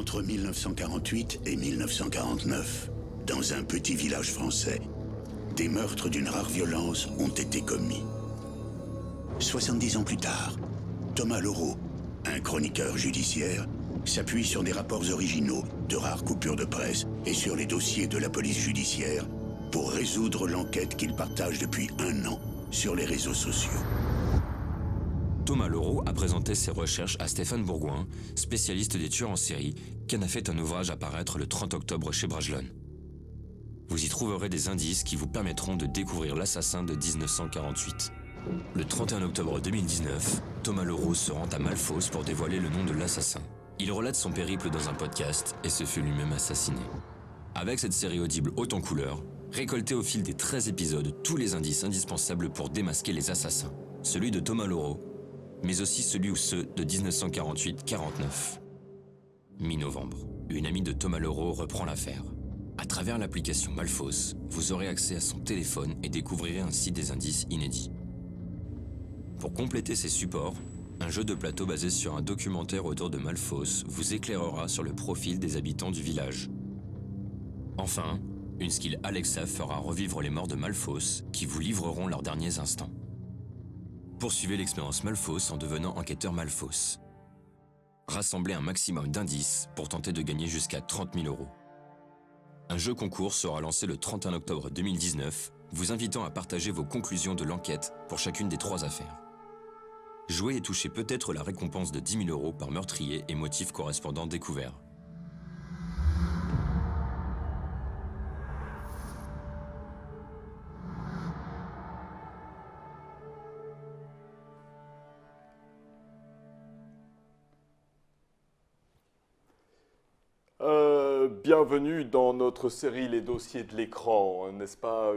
entre 1948 et 1949, dans un petit village français, des meurtres d'une rare violence ont été commis. 70 ans plus tard, Thomas Leroux, un chroniqueur judiciaire, s'appuie sur des rapports originaux, de rares coupures de presse et sur les dossiers de la police judiciaire pour résoudre l'enquête qu'il partage depuis 1 an sur les réseaux sociaux. Thomas Leroux a présenté ses recherches à Stéphane Bourgoin, spécialiste des tueurs en série, qui en a fait un ouvrage à paraître le 30 octobre chez Brajlon. Vous y trouverez des indices qui vous permettront de découvrir l'assassin de 1948. Le 31 octobre 2019, Thomas Leroux se rend à Malfos pour dévoiler le nom de l'assassin. Il relate son périple dans un podcast et se fait lui-même assassiner. Avec cette série audible haute en couleurs, récoltez au fil des 13 épisodes tous les indices indispensables pour démasquer les assassins. Celui de Thomas Leroux, mais aussi celui ou ceux de 1948-49. Mi-novembre, une amie de Thomas Leroux reprend l'affaire. À travers l'application Malfos, vous aurez accès à son téléphone et découvrirez ainsi des indices inédits. Pour compléter ces supports, un jeu de plateau basé sur un documentaire autour de Malfos vous éclairera sur le profil des habitants du village. Enfin, une skill Alexa fera revivre les morts de Malfos qui vous livreront leurs derniers instants. Poursuivez l'expérience Malfos en devenant enquêteur Malfos. Rassemblez un maximum d'indices pour tenter de gagner jusqu'à 30 000 €. Un jeu concours sera lancé le 31 octobre 2019, vous invitant à partager vos conclusions de l'enquête pour chacune des 3 affaires. Jouez et touchez peut-être la récompense de 10 000 € par meurtrier et motif correspondant découvert. Bienvenue dans notre série Les dossiers de l'écran, n'est-ce pas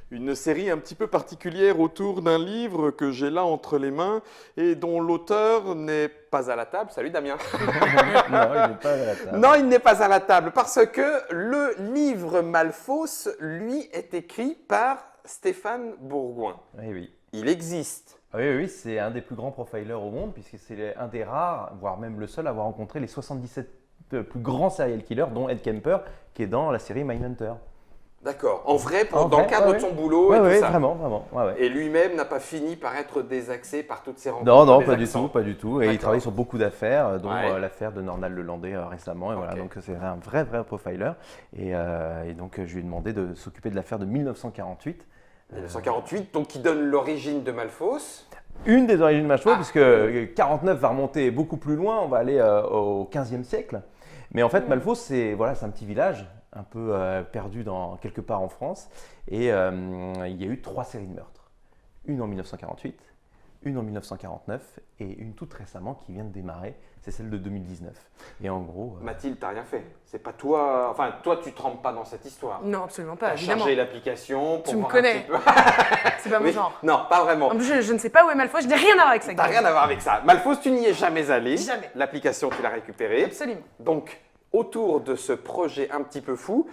une série un petit peu particulière autour d'un livre que j'ai là entre les mains et dont l'auteur n'est pas à la table. Salut Damien. Non, il n'est pas à la table. Non, il n'est pas à la table parce que le livre Malfos, lui, est écrit par Stéphane Bourgoin. Oui, oui. Il existe. Oui, oui, c'est un des plus grands profilers au monde puisque c'est un des rares, voire même le seul à avoir rencontré les 77 plus grands serial killers, dont Ed Kemper, qui est dans la série Mindhunter. D'accord. En vrai, dans le cadre de son boulot et tout ça. Vraiment. Ouais. Et lui-même n'a pas fini par être désaxé par toutes ces rencontres. Non, pas du tout. Et il D'accord. travaille sur beaucoup d'affaires, dont l'affaire de Nornal Lelandais récemment. Et voilà, donc c'est un vrai profiler. Et donc je lui ai demandé de s'occuper de l'affaire de 1948. 1948, donc qui donne l'origine de Malfos. Une des origines de Malfos, puisque 49 va remonter beaucoup plus loin, on va aller au 15e siècle. Mais en fait, Malfos, c'est un petit village, un peu perdu quelque part en France. Et il y a eu 3 séries de meurtres. Une en 1948, une en 1949 et une toute récemment qui vient de démarrer, c'est celle de 2019. Et en gros… Mathilde, t'as rien fait. C'est pas toi… Enfin, toi, tu trempes pas dans cette histoire. Non, absolument pas, T'as évidemment. chargé l'application pour Tu me voir connais. un petit peu. C'est pas mon genre. Non, pas vraiment. En plus, je ne sais pas où est Malfos, je n'ai rien à voir avec ça. T'as rien à voir avec ça. Malfos, tu n'y es jamais allé. Jamais. L'application, tu l'as récupérée. Absolument. Donc, autour de ce projet un petit peu fou,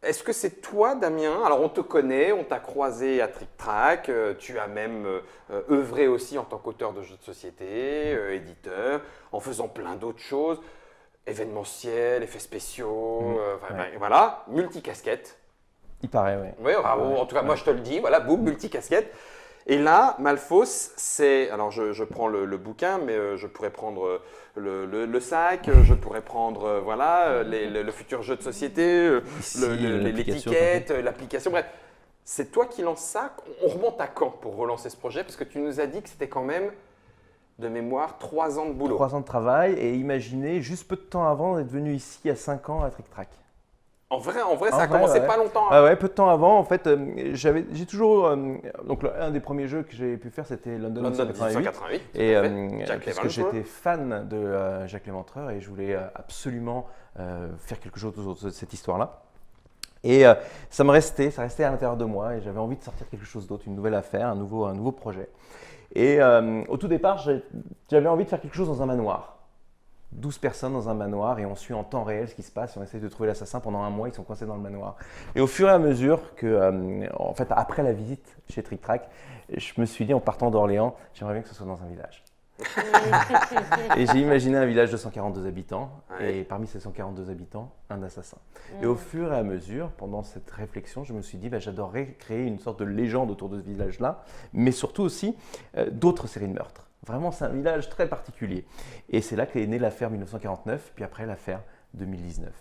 est-ce que c'est toi, Damien? Alors, on te connaît, on t'a croisé à Trick Track, tu as même œuvré aussi en tant qu'auteur de jeux de société, éditeur, en faisant plein d'autres choses, événementiel, effets spéciaux, voilà, multicasquette. Il paraît, oui. Oui, en tout cas, moi je te le dis, voilà, boum, multicasquette. Et là, Malfos, c'est… Alors, je prends le bouquin, mais je pourrais prendre le sac, je pourrais prendre le futur jeu de société, l'étiquette, l'application, bref. C'est toi qui lances ça. On remonte à quand pour relancer ce projet? Parce que tu nous as dit que c'était quand même, de mémoire, 3 ans de boulot. 3 ans de travail et imaginez, juste peu de temps avant d'être venu ici, il y a 5 ans à Trick Track. En vrai, ça a commencé pas longtemps. Ouais, peu de temps avant. En fait, j'ai toujours… donc, un des premiers jeux que j'ai pu faire, c'était London 1988. Et parce que j'étais fan de Jacques Léventreur et je voulais absolument faire quelque chose autour de cette histoire-là. Et ça restait à l'intérieur de moi et j'avais envie de sortir quelque chose d'autre, une nouvelle affaire, un nouveau projet. Et au tout départ, j'avais envie de faire quelque chose dans un manoir. 12 personnes dans un manoir et on suit en temps réel ce qui se passe. On essaie de trouver l'assassin pendant 1 mois, ils sont coincés dans le manoir. Et au fur et à mesure que, en fait, après la visite chez Trick Track, je me suis dit en partant d'Orléans, j'aimerais bien que ce soit dans un village. Et j'ai imaginé un village de 142 habitants, Ouais. et parmi ces 142 habitants, un assassin. Et au fur et à mesure, pendant cette réflexion, je me suis dit, j'adorerais créer une sorte de légende autour de ce village-là, mais surtout aussi d'autres séries de meurtres. Vraiment, c'est un village très particulier. Et c'est là qu'est née l'affaire 1949, puis après l'affaire 2019.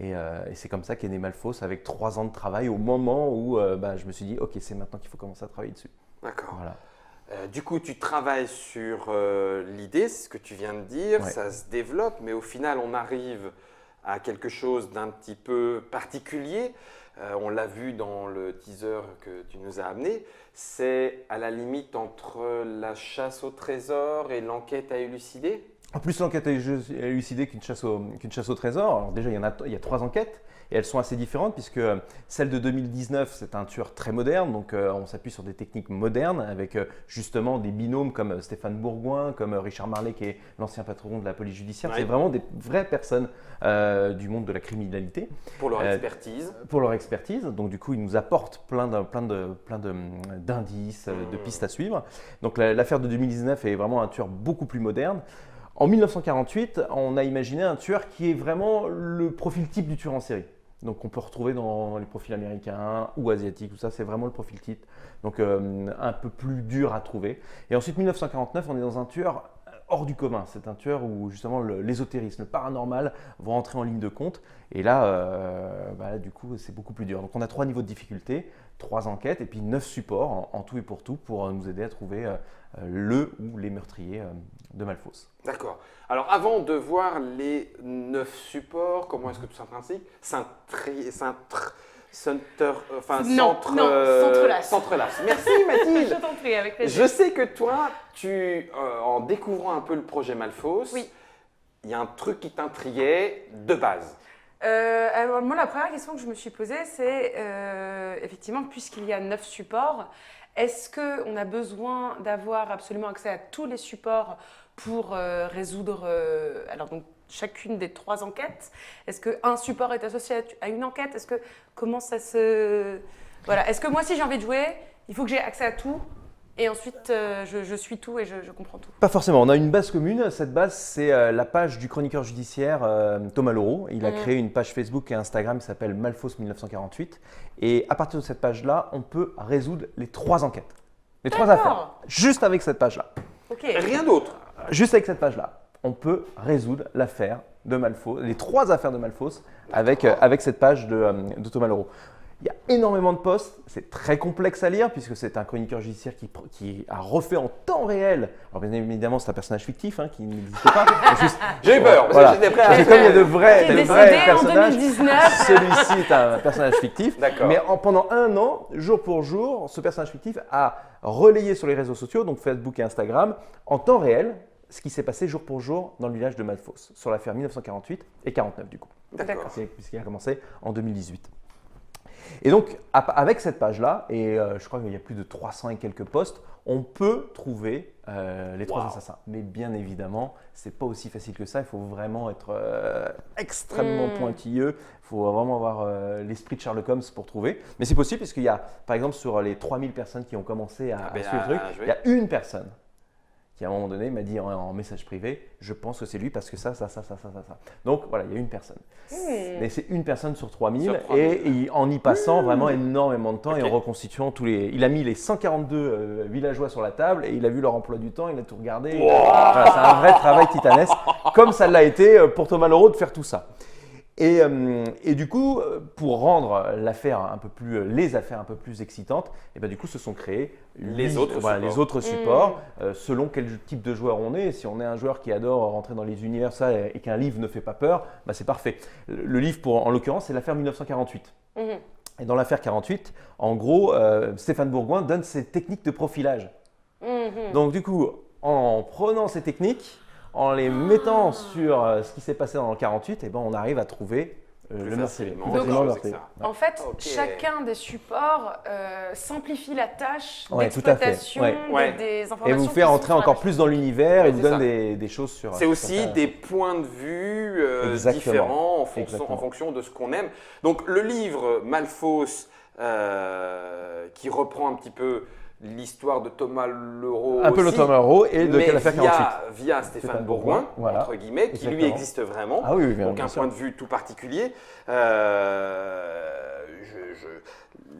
Et c'est comme ça qu'est né Malfos, avec 3 ans de travail, au moment où je me suis dit, ok, c'est maintenant qu'il faut commencer à travailler dessus. D'accord. Voilà. Du coup, tu travailles sur l'idée, c'est ce que tu viens de dire, Ouais. ça se développe, mais au final, on arrive à quelque chose d'un petit peu particulier. On l'a vu dans le teaser que tu nous as amené. C'est à la limite entre la chasse au trésor et l'enquête à élucider. En plus, l'enquête est élucidée qu'une chasse au trésor. Alors déjà, il y a 3 enquêtes et elles sont assez différentes puisque celle de 2019, c'est un tueur très moderne. Donc, on s'appuie sur des techniques modernes avec justement des binômes comme Stéphane Bourgoin, comme Richard Marley qui est l'ancien patron de la police judiciaire. Ouais. C'est vraiment des vraies personnes du monde de la criminalité. Pour leur expertise. Pour leur expertise. Donc, du coup, ils nous apportent plein d'indices, de pistes à suivre. Donc, l'affaire de 2019 est vraiment un tueur beaucoup plus moderne. En 1948, on a imaginé un tueur qui est vraiment le profil type du tueur en série. Donc on peut retrouver dans les profils américains ou asiatiques, tout ça, c'est vraiment le profil type. Donc un peu plus dur à trouver. Et ensuite, 1949, on est dans un tueur hors du commun. C'est un tueur où justement l'ésotérisme, le paranormal vont entrer en ligne de compte. Et là, du coup, c'est beaucoup plus dur. Donc on a 3 niveaux de difficulté, 3 enquêtes et puis 9 supports en tout et pour nous aider à trouver le ou les meurtriers de Malfos. D'accord. Alors, avant de voir les 9 supports, comment est-ce que tout s'entrelace. Merci Mathilde. Je t'en prie, avec plaisir. Je sais que toi, en découvrant un peu le projet Malfos, Oui. il y a un truc qui t'intriguait de base. Alors moi, la première question que je me suis posée, c'est effectivement, puisqu'il y a 9 supports, est-ce qu'on a besoin d'avoir absolument accès à tous les supports pour résoudre alors donc, chacune des 3 enquêtes? Est-ce qu'un support est associé à une enquête? Comment ça se... Voilà. Est-ce que moi, si j'ai envie de jouer, il faut que j'ai accès à tout et ensuite je suis tout et je comprends tout? Pas forcément, on a une base commune. Cette base, c'est la page du chroniqueur judiciaire Thomas Leroux. Il a créé une page Facebook et Instagram qui s'appelle Malfos 1948. Et à partir de cette page-là, on peut résoudre les 3 enquêtes. Les 3 affaires. Juste avec cette page-là. Ok. Rien d'autre. Juste avec cette page-là, on peut résoudre l'affaire de Malfos, les 3 affaires de Malfos avec cette page de Thomas Leroux. Il y a énormément de posts, c'est très complexe à lire puisque c'est un chroniqueur judiciaire qui a refait en temps réel. Alors bien évidemment, c'est un personnage fictif qui n'existe pas. J'ai eu peur, parce que j'étais prêt à... Parce que comme il y a de vrais décédé personnages, en 2019. celui-ci est un personnage fictif. D'accord. Mais pendant 1 an, jour pour jour, ce personnage fictif a relayé sur les réseaux sociaux, donc Facebook et Instagram, en temps réel, ce qui s'est passé jour pour jour dans le village de Malfos, sur l'affaire 1948 et 49 du coup. D'accord. Puisqu'il a commencé en 2018. Et donc, avec cette page-là, et je crois qu'il y a plus de 300 et quelques posts, on peut trouver les 3 assassins. Mais bien évidemment, ce n'est pas aussi facile que ça. Il faut vraiment être extrêmement pointilleux. Il faut vraiment avoir l'esprit de Sherlock Holmes pour trouver. Mais c'est possible puisqu'il y a, par exemple, sur les 3000 personnes qui ont commencé à suivre le truc, il y a une personne qui à un moment donné m'a dit en message privé, je pense que c'est lui parce que ça. Donc voilà, il y a une personne. Mais c'est une personne sur 3000 Sur 3000. et en y passant vraiment énormément de temps et en reconstituant tous les... Il a mis les 142 villageois sur la table et il a vu leur emploi du temps, il a tout regardé. Voilà, c'est un vrai travail titanesque, comme ça l'a été pour Thomas Leroux de faire tout ça. Et du coup, pour rendre l'affaire un peu plus, les affaires un peu plus excitantes, et ben du coup se sont créés Les autres supports selon quel type de joueur on est. Si on est un joueur qui adore rentrer dans les univers ça, et qu'un livre ne fait pas peur, bah c'est parfait. Le livre, en l'occurrence, c'est l'affaire 1948. Et dans l'affaire 48, en gros, Stéphane Bourgoin donne ses techniques de profilage. Donc du coup, en prenant ces techniques, en les mettant sur ce qui s'est passé dans le 48, et ben on arrive à trouver le meurtrier. En fait, chacun des supports simplifie la tâche Ouais, d'exploitation tout à fait. des informations. Et vous fait entrer encore plus dans l'univers et vous donne des choses sur... C'est aussi des points de vue différents en fonction de ce qu'on aime. Donc le livre Malfos, qui reprend un petit peu l'histoire de Thomas Leroux un peu aussi, le Thomas Leroux et de l'affaire 48. Via Stéphane Bourgoin, voilà. entre guillemets, qui lui existe vraiment. Ah oui, bien, donc bien un sûr. point de vue tout particulier.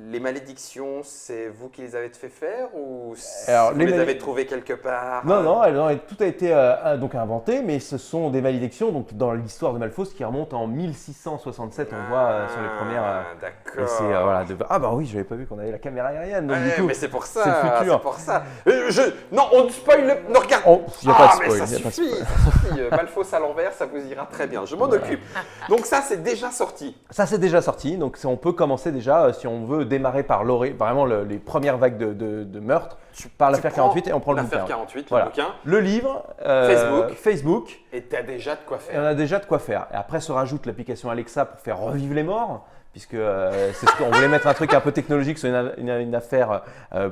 Les malédictions, c'est vous qui les avez fait faire ou vous les avez trouvées quelque part? Non, tout a été donc inventé, mais ce sont des malédictions donc, dans l'histoire de Malfos qui remontent en 1667, on voit sur les premières… D'accord. Ah bah oui, je n'avais pas vu qu'on avait la caméra aérienne, donc Ouais, du coup, mais c'est pour ça, c'est le futur. c'est pour ça. Non, on spoil le… Non, regarde. Il n'y a pas de spoil. Mais ça suffit. Malfos à l'envers, ça vous ira très bien. Je m'en occupe. Donc ça, c'est déjà sorti. Ça, c'est déjà sorti, donc on peut commencer déjà, si on veut démarrer par vraiment les premières vagues de meurtres, par l'affaire 48 et on prend le bouquin. L'affaire 48, voilà. le bouquin. Le livre, Facebook. Et tu as déjà de quoi faire. Et on a déjà de quoi faire. Et après se rajoute l'application Alexa pour faire revivre les morts, puisque c'est ce qu'on voulait mettre un truc un peu technologique sur une affaire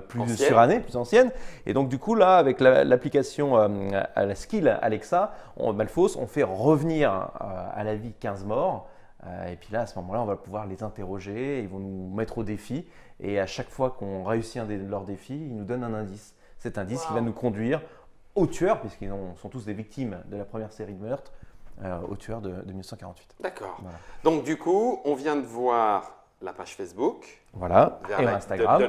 plus surannée, plus ancienne. Et donc du coup là, avec l'application à la skill Alexa, Malfos, on fait revenir à la vie 15 morts. Et puis là, à ce moment-là, on va pouvoir les interroger, ils vont nous mettre au défi. Et à chaque fois qu'on réussit un de leurs défis, ils nous donnent un indice. Cet indice qui va nous conduire au tueur, puisqu'ils sont tous des victimes de la première série de meurtres, au tueur de 1948. D'accord. Voilà. Donc du coup, on vient de voir la page Facebook. Voilà, et Instagram.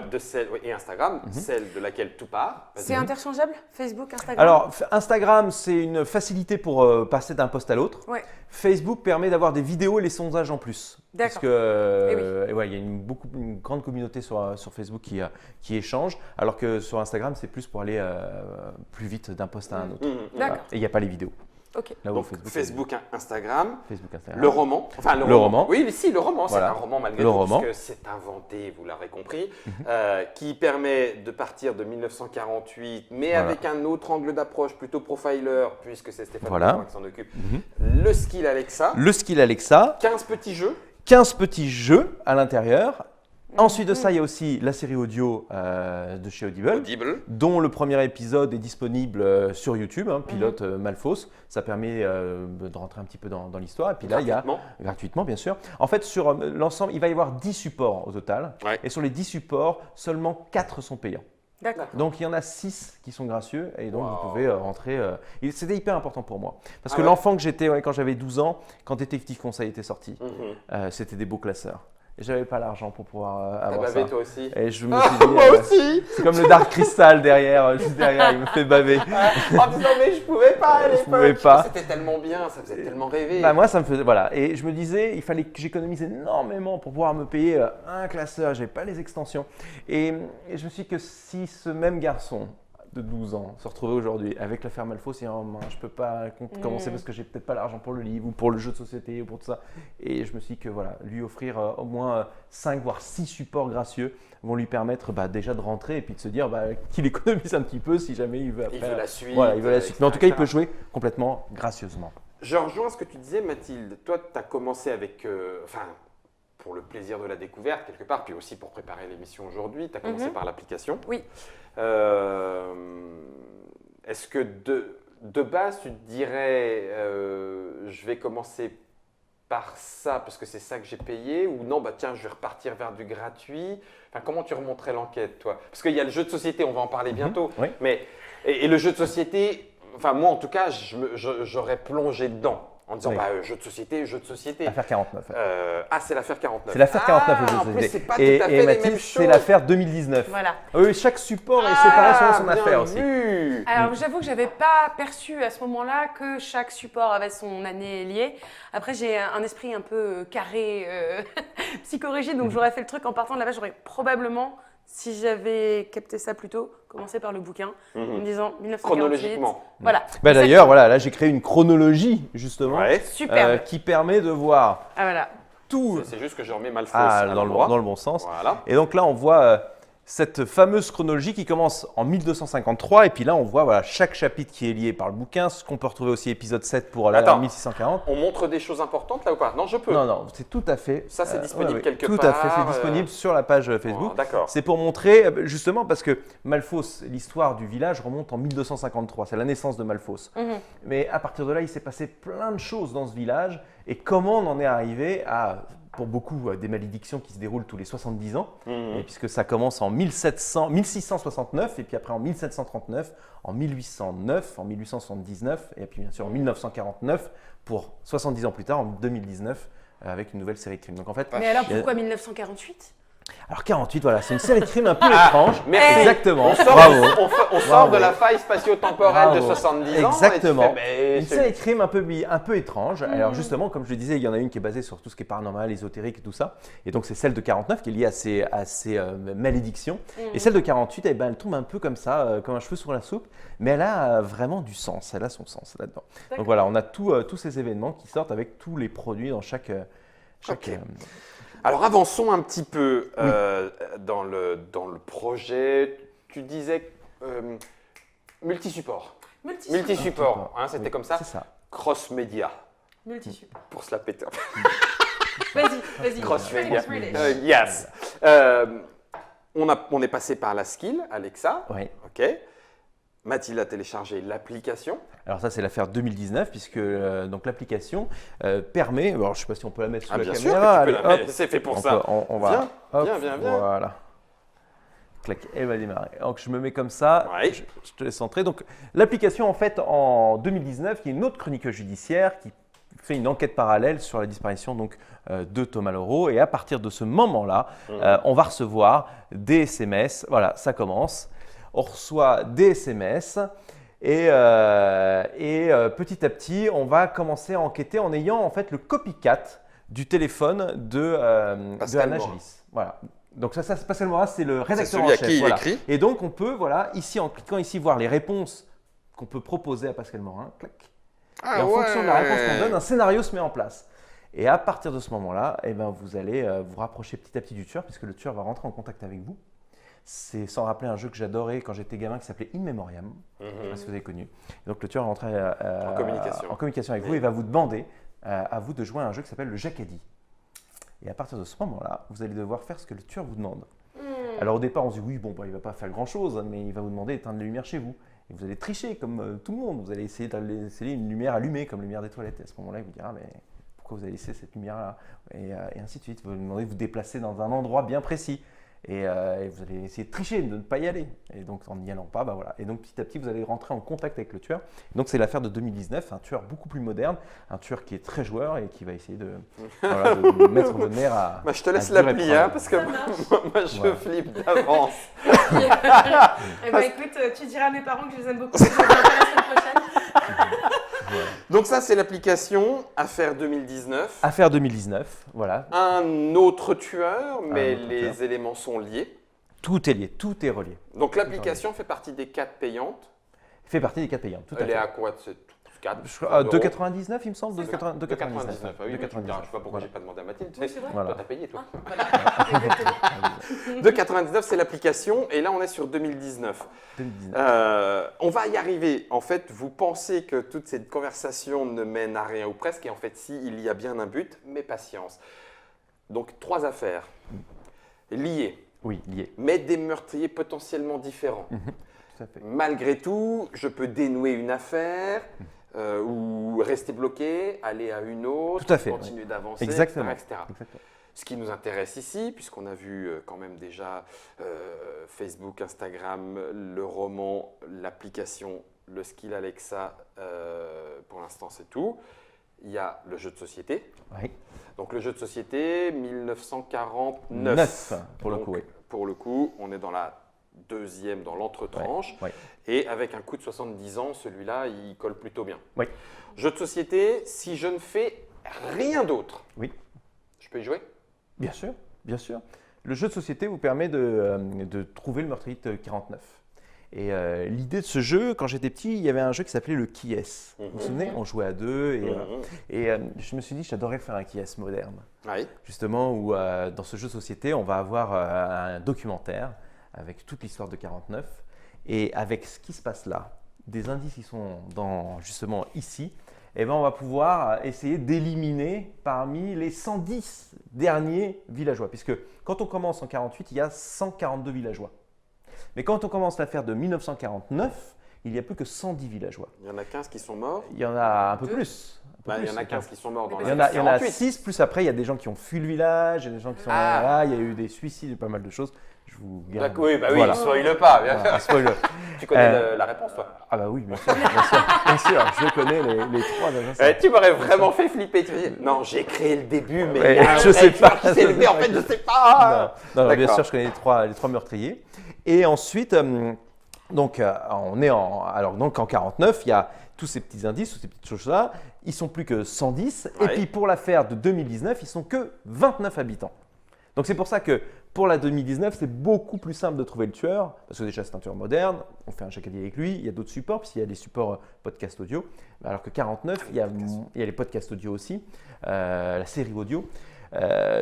Et Instagram, celle de laquelle tout part. C'est interchangeable, Facebook, Instagram? Alors, Instagram, c'est une facilité pour passer d'un post à l'autre. Ouais. Facebook permet d'avoir des vidéos et les sondages en plus. D'accord. Parce que il y a une grande communauté sur Facebook qui échange, alors que sur Instagram, c'est plus pour aller plus vite d'un post à un autre. D'accord. Et il n'y a pas les vidéos. Ok. Là où Donc Facebook, Instagram, Instagram. le roman. Enfin, le roman. Oui, si, le roman, voilà. c'est un roman malgré tout, parce que c'est inventé, vous l'aurez compris, qui permet de partir de 1948, mais avec un autre angle d'approche, plutôt profiler, puisque c'est Stéphane Bourgoin qui s'en occupe. Le skill Alexa. Le skill Alexa. 15 petits jeux. 15 petits jeux à l'intérieur. Ensuite de ça, il y a aussi la série audio de chez Audible, dont le premier épisode est disponible sur YouTube, Pilote Malfos. Ça permet de rentrer un petit peu dans l'histoire. Et puis là, il y a gratuitement, bien sûr. En fait, sur l'ensemble, il va y avoir 10 supports au total. Ouais. Et sur les 10 supports, seulement 4 sont payants. D'accord. Donc il y en a 6 qui sont gracieux et donc vous pouvez rentrer. C'était hyper important pour moi. Parce que l'enfant que j'étais quand j'avais 12 ans, quand Détective Conseil était sorti, c'était des beaux classeurs. Et j'avais pas l'argent pour pouvoir avoir ça. T'as bavé toi aussi? Et je me suis dit, moi aussi. C'est comme le Dark Crystal derrière, juste derrière, il me fait baver. En disant mais je pouvais pas à l'époque. Je pouvais pas. C'était tellement bien, ça faisait tellement rêver. Bah moi ça me faisait, voilà. Et je me disais, il fallait que j'économise énormément pour pouvoir me payer un classeur. J'avais pas les extensions. Et je me suis dit que si ce même garçon de 12 ans se retrouvait aujourd'hui avec l'affaire Malfos, et je peux pas commencer parce que j'ai peut-être pas l'argent pour le livre ou pour le jeu de société ou pour tout ça. Et je me suis dit que voilà, lui offrir au moins 5 voire 6 supports gracieux vont lui permettre déjà de rentrer et puis de se dire qu'il économise un petit peu si jamais il veut après. Il veut la suite. Voilà, il veut la suite. Mais en tout cas, il peut jouer complètement gracieusement. Je rejoins ce que tu disais, Mathilde. Toi, tu as commencé avec, pour le plaisir de la découverte quelque part, puis aussi pour préparer l'émission aujourd'hui, tu as commencé par l'application. Oui. Est-ce que de base, tu te dirais, je vais commencer par ça parce que c'est ça que j'ai payé, ou non, tiens, je vais repartir vers du gratuit. Enfin, comment tu remonterais l'enquête, toi? Parce qu'il y a le jeu de société, on va en parler bientôt. Oui. Mais, et le jeu de société, enfin moi en tout cas, j'aurais plongé dedans. En disant, jeu de société. L'affaire 49. C'est l'affaire 49. C'est l'affaire 49, le jeu de société. En plus, c'est pas tout à fait les mêmes choses. C'est l'affaire 2019. Voilà. Oui, chaque support est séparé selon son affaire aussi. Alors, j'avoue que je n'avais pas perçu à ce moment-là que chaque support avait son année liée. Après, j'ai un esprit un peu carré, psychorigide, donc j'aurais fait le truc en partant de là-bas. J'aurais probablement, si j'avais capté ça plus tôt, commencé par le bouquin, en me disant 1948. Chronologiquement. Voilà. D'ailleurs, là j'ai créé une chronologie justement qui permet de voir tout. C'est juste que je remets Malfos dans le bon sens. Voilà. Et donc là, on voit cette fameuse chronologie qui commence en 1253 et puis là on voit chaque chapitre qui est lié par le bouquin, ce qu'on peut retrouver aussi épisode 7 pour la 1640. On montre des choses importantes là ou pas? Non, je peux. Non, c'est tout à fait. Ça c'est disponible quelque part. Tout à fait, c'est disponible sur la page Facebook. D'accord. C'est pour montrer justement parce que Malfos, l'histoire du village remonte en 1253, c'est la naissance de Malfos. Mais à partir de là, il s'est passé plein de choses dans ce village et comment on en est arrivé à pour beaucoup des malédictions qui se déroulent tous les 70 ans, et puisque ça commence en 1669, et puis après en 1739, en 1809, en 1879, et puis bien sûr en 1949, pour 70 ans plus tard, en 2019, avec une nouvelle série de crimes. Donc en fait, mais alors pourquoi 1948 ? Alors 48, voilà, c'est une série de crimes un peu étrange. Merci. Exactement. On sort de la faille spatio-temporelle de 70 ans. Exactement. Et une série de crimes un peu étrange. Alors justement, comme je le disais, il y en a une qui est basée sur tout ce qui est paranormal, ésotérique et tout ça. Et donc c'est celle de 49 qui est liée à ces malédictions. Et celle de 48, eh ben, elle tombe un peu comme ça, comme un cheveu sur la soupe. Mais elle a vraiment du sens. Elle a son sens là-dedans. Donc voilà, on a tous ces événements qui sortent avec tous les produits dans chaque Okay. Alors avançons un petit peu dans le projet. Tu disais multisupport. Multisupport, hein, c'était comme ça. C'est ça. Cross-média. Multisupport. Pour se la péter. Vas-y. Cross-média. Yes. On est passé par la skill, Alexa. Oui. OK. Mathilde a téléchargé l'application. Alors ça, c'est l'affaire 2019, puisque donc l'application permet, alors je ne sais pas si on peut la mettre sur la caméra. Bien sûr que tu peux la mettre, c'est fait pour ça. On va, viens. Voilà. Clac, elle va démarrer. Donc je me mets comme ça, je te laisse entrer. Donc l'application, en fait, en 2019, il y a une autre chronique judiciaire qui fait une enquête parallèle sur la disparition donc, de Thomas Leroux. Et à partir de ce moment-là, on va recevoir des SMS. Voilà, ça commence. On reçoit des SMS et petit à petit, on va commencer à enquêter en ayant en fait le copycat du téléphone de Anna Gélis. Voilà. Donc ça Pascal Moras, c'est le rédacteur en chef. C'est celui à qui il écrit. Et donc on peut, voilà, ici en cliquant ici, voir les réponses qu'on peut proposer à Pascal Morin. Clac. Et en fonction de la réponse qu'on donne, un scénario se met en place. Et à partir de ce moment-là, eh ben, vous allez vous rapprocher petit à petit du tueur, puisque le tueur va rentrer en contact avec vous. C'est sans rappeler un jeu que j'adorais quand j'étais gamin qui s'appelait In Memoriam. Je ne sais pas si vous avez connu. Donc le tueur va rentrer en communication avec vous et va vous demander à vous de jouer à un jeu qui s'appelle le Jacadi. Et à partir de ce moment-là, vous allez devoir faire ce que le tueur vous demande. Alors au départ, on se dit oui, bon, bah, il ne va pas faire grand-chose, mais il va vous demander d'éteindre les lumières chez vous. Et vous allez tricher comme tout le monde. Vous allez essayer de laisser une lumière allumée comme la lumière des toilettes. Et à ce moment-là, il vous dira mais pourquoi vous avez laissé cette lumière-là et ainsi de suite. Vous allez demander de vous déplacer dans un endroit bien précis. Et vous allez essayer de tricher, de ne pas y aller. Et donc, en n'y allant pas, bah voilà. Et donc, petit à petit, vous allez rentrer en contact avec le tueur. Et donc, c'est l'affaire de 2019, un tueur beaucoup plus moderne, un tueur qui est très joueur et qui va essayer de mettre le nerf à. Bah, je te laisse l'appli, parce que moi, je flippe d'avance. Eh bien, écoute, tu diras à mes parents que je les aime beaucoup. Je vais la semaine prochaine. Donc ça, c'est l'application Affaire 2019. Affaire 2019, voilà. Un autre tueur, mais les éléments sont liés. Tout est lié, tout est relié. Donc l'application fait partie des 4 payantes. Fait partie des 4 payantes, tout à fait. Elle est à quoi? C'est 4 2,99 il me semble. 2,99. Ah oui, je ne sais pas pourquoi j'ai pas demandé à Mathilde. Oui, c'est vrai. Toi, t'as payé, toi. Voilà. 2,99 c'est l'application et là on est sur 2019. On va y arriver. En fait, vous pensez que toute cette conversation ne mène à rien ou presque, et en fait, si, il y a bien un but, mais patience. Donc 3 affaires liées. Oui, liées. Mais des meurtriers potentiellement différents. Tout à fait. Malgré tout, je peux dénouer une affaire. Ou rester bloqué, aller à une autre, tout à fait, continuer d'avancer, exactement. etc. Ce qui nous intéresse ici, puisqu'on a vu quand même déjà Facebook, Instagram, le roman, l'application, le skill Alexa, pour l'instant c'est tout. Il y a le jeu de société. Oui. Donc le jeu de société, 1949. Pour le coup, oui. Pour le coup, on est dans la deuxième, dans l'entre-tranche. Ouais. Et avec un coup de 70 ans, celui-là, il colle plutôt bien. Oui. Jeu de société, si je ne fais rien d'autre, je peux y jouer? Bien sûr, bien sûr. Le jeu de société vous permet de trouver le meurtrier de 49. Et l'idée de ce jeu, quand j'étais petit, il y avait un jeu qui s'appelait le Qui est-ce. Vous vous souvenez? On jouait à deux et je me suis dit j'adorais faire un Qui est-ce moderne. Oui. Justement, où dans ce jeu de société, on va avoir un documentaire avec toute l'histoire de 49. Et avec ce qui se passe là, des indices qui sont justement ici, eh ben on va pouvoir essayer d'éliminer parmi les 110 derniers villageois. Puisque quand on commence en 48, il y a 142 villageois. Mais quand on commence l'affaire de 1949, il n'y a plus que 110 villageois. Il y en a 15 qui sont morts. Il y en a un peu plus. Il y en a 15 qui sont morts dans Il y en a 6, plus après, il y a des gens qui ont fui le village, il y a des gens qui sont là, il y a eu des suicides, pas mal de choses. Je vous garde. Oui, voilà. Spoil pas, bien sûr. Spoil. Tu connais la réponse, toi? Ah bah oui, bien sûr, je connais les trois. Tu m'aurais vraiment fait flipper. Tu me dis, non, j'ai créé le début, mais je sais pas. C'est le en fait, je sais pas. Non, bien sûr, je connais les trois meurtriers. Et ensuite, donc on est donc en 49, il y a tous ces petits indices, toutes ces petites choses-là. Ils sont plus que 110. Et puis pour l'affaire de 2019, ils sont que 29 habitants. Donc c'est pour ça que pour la 2019, c'est beaucoup plus simple de trouver le tueur, parce que déjà c'est un tueur moderne, on fait un chacadier avec lui, il y a d'autres supports, puisqu'il y a des supports podcast audio, alors que 49, il y a les podcasts audio aussi, la série audio.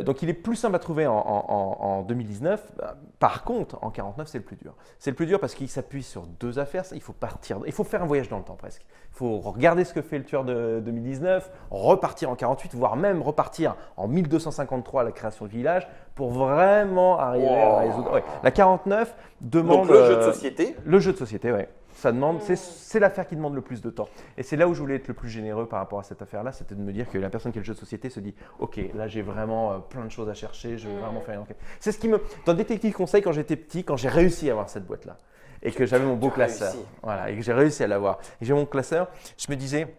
Donc il est plus simple à trouver en 2019. Par contre, en 49, c'est le plus dur. C'est le plus dur parce qu'il s'appuie sur deux affaires. Il faut faire un voyage dans le temps presque. Il faut regarder ce que fait le tueur de 2019, repartir en 48, voire même repartir en 1253 à la création du village pour vraiment arriver à résoudre. Ouais. La 49 demande… Donc le jeu de société. Le jeu de société, oui. Ça demande, c'est l'affaire qui demande le plus de temps. Et c'est là où je voulais être le plus généreux par rapport à cette affaire-là, c'était de me dire que la personne qui a le jeu de société se dit « Ok, là j'ai vraiment plein de choses à chercher, je vais vraiment faire une enquête. » C'est ce qui me… Dans Détective Conseil, quand j'étais petit, quand j'ai réussi à avoir cette boîte-là, et que j'avais mon beau classeur, voilà, et que j'ai réussi à l'avoir, et j'ai mon classeur, je me disais,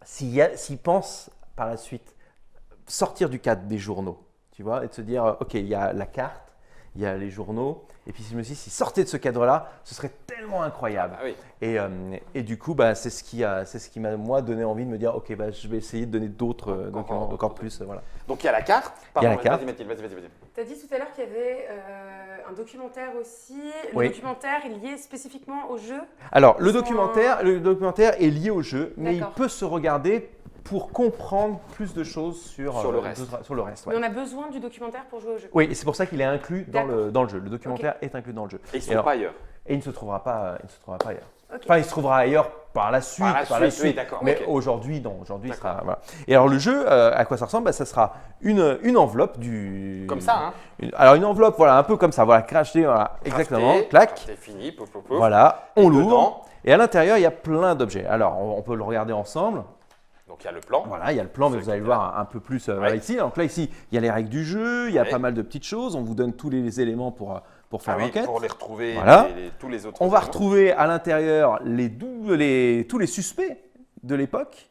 s'il pense par la suite sortir du cadre des journaux, tu vois, et de se dire « Ok, il y a la carte, il y a les journaux. » Et puis je me suis dit, s'il sortait de ce cadre-là, ce serait tellement incroyable. Ah oui. Et du coup, c'est ce qui m'a moi donné envie de me dire, ok, je vais essayer de donner d'autres documents encore plus. Voilà. Donc il y a la carte. Il y a la carte. Vas-y Mathilde, vas-y. Tu as dit tout à l'heure qu'il y avait un documentaire aussi. Oui. Le documentaire est lié spécifiquement au jeu. Alors le documentaire est lié au jeu, mais il peut se regarder pour comprendre plus de choses sur le reste. Mais on a besoin du documentaire pour jouer au jeu. Oui, et c'est pour ça qu'il est inclus dans le jeu. Le documentaire est inclus dans le jeu. Et il ne se trouve pas ailleurs. Et il ne se trouvera pas ailleurs. Okay. Enfin, il se trouvera ailleurs par la suite. Oui, d'accord. Mais aujourd'hui, non. Aujourd'hui, il sera… Voilà. Et alors, le jeu, à quoi ça ressemble? Ça sera une enveloppe du… Comme ça, hein. Alors, une enveloppe, voilà, un peu comme ça. Voilà, crafté, voilà, exactement. Clac. C'est fini, pouf. Voilà, on l'ouvre. Et à l'intérieur, il y a plein d'objets. Alors, on peut le regarder ensemble. Donc il y a le plan. Voilà, il y a le plan, mais vous allez le voir un peu plus ici. Donc là, ici, il y a les règles du jeu, il y a pas mal de petites choses. On vous donne tous les éléments pour faire l'enquête. Pour les retrouver, voilà. tous les autres. On va retrouver à l'intérieur tous les suspects de l'époque.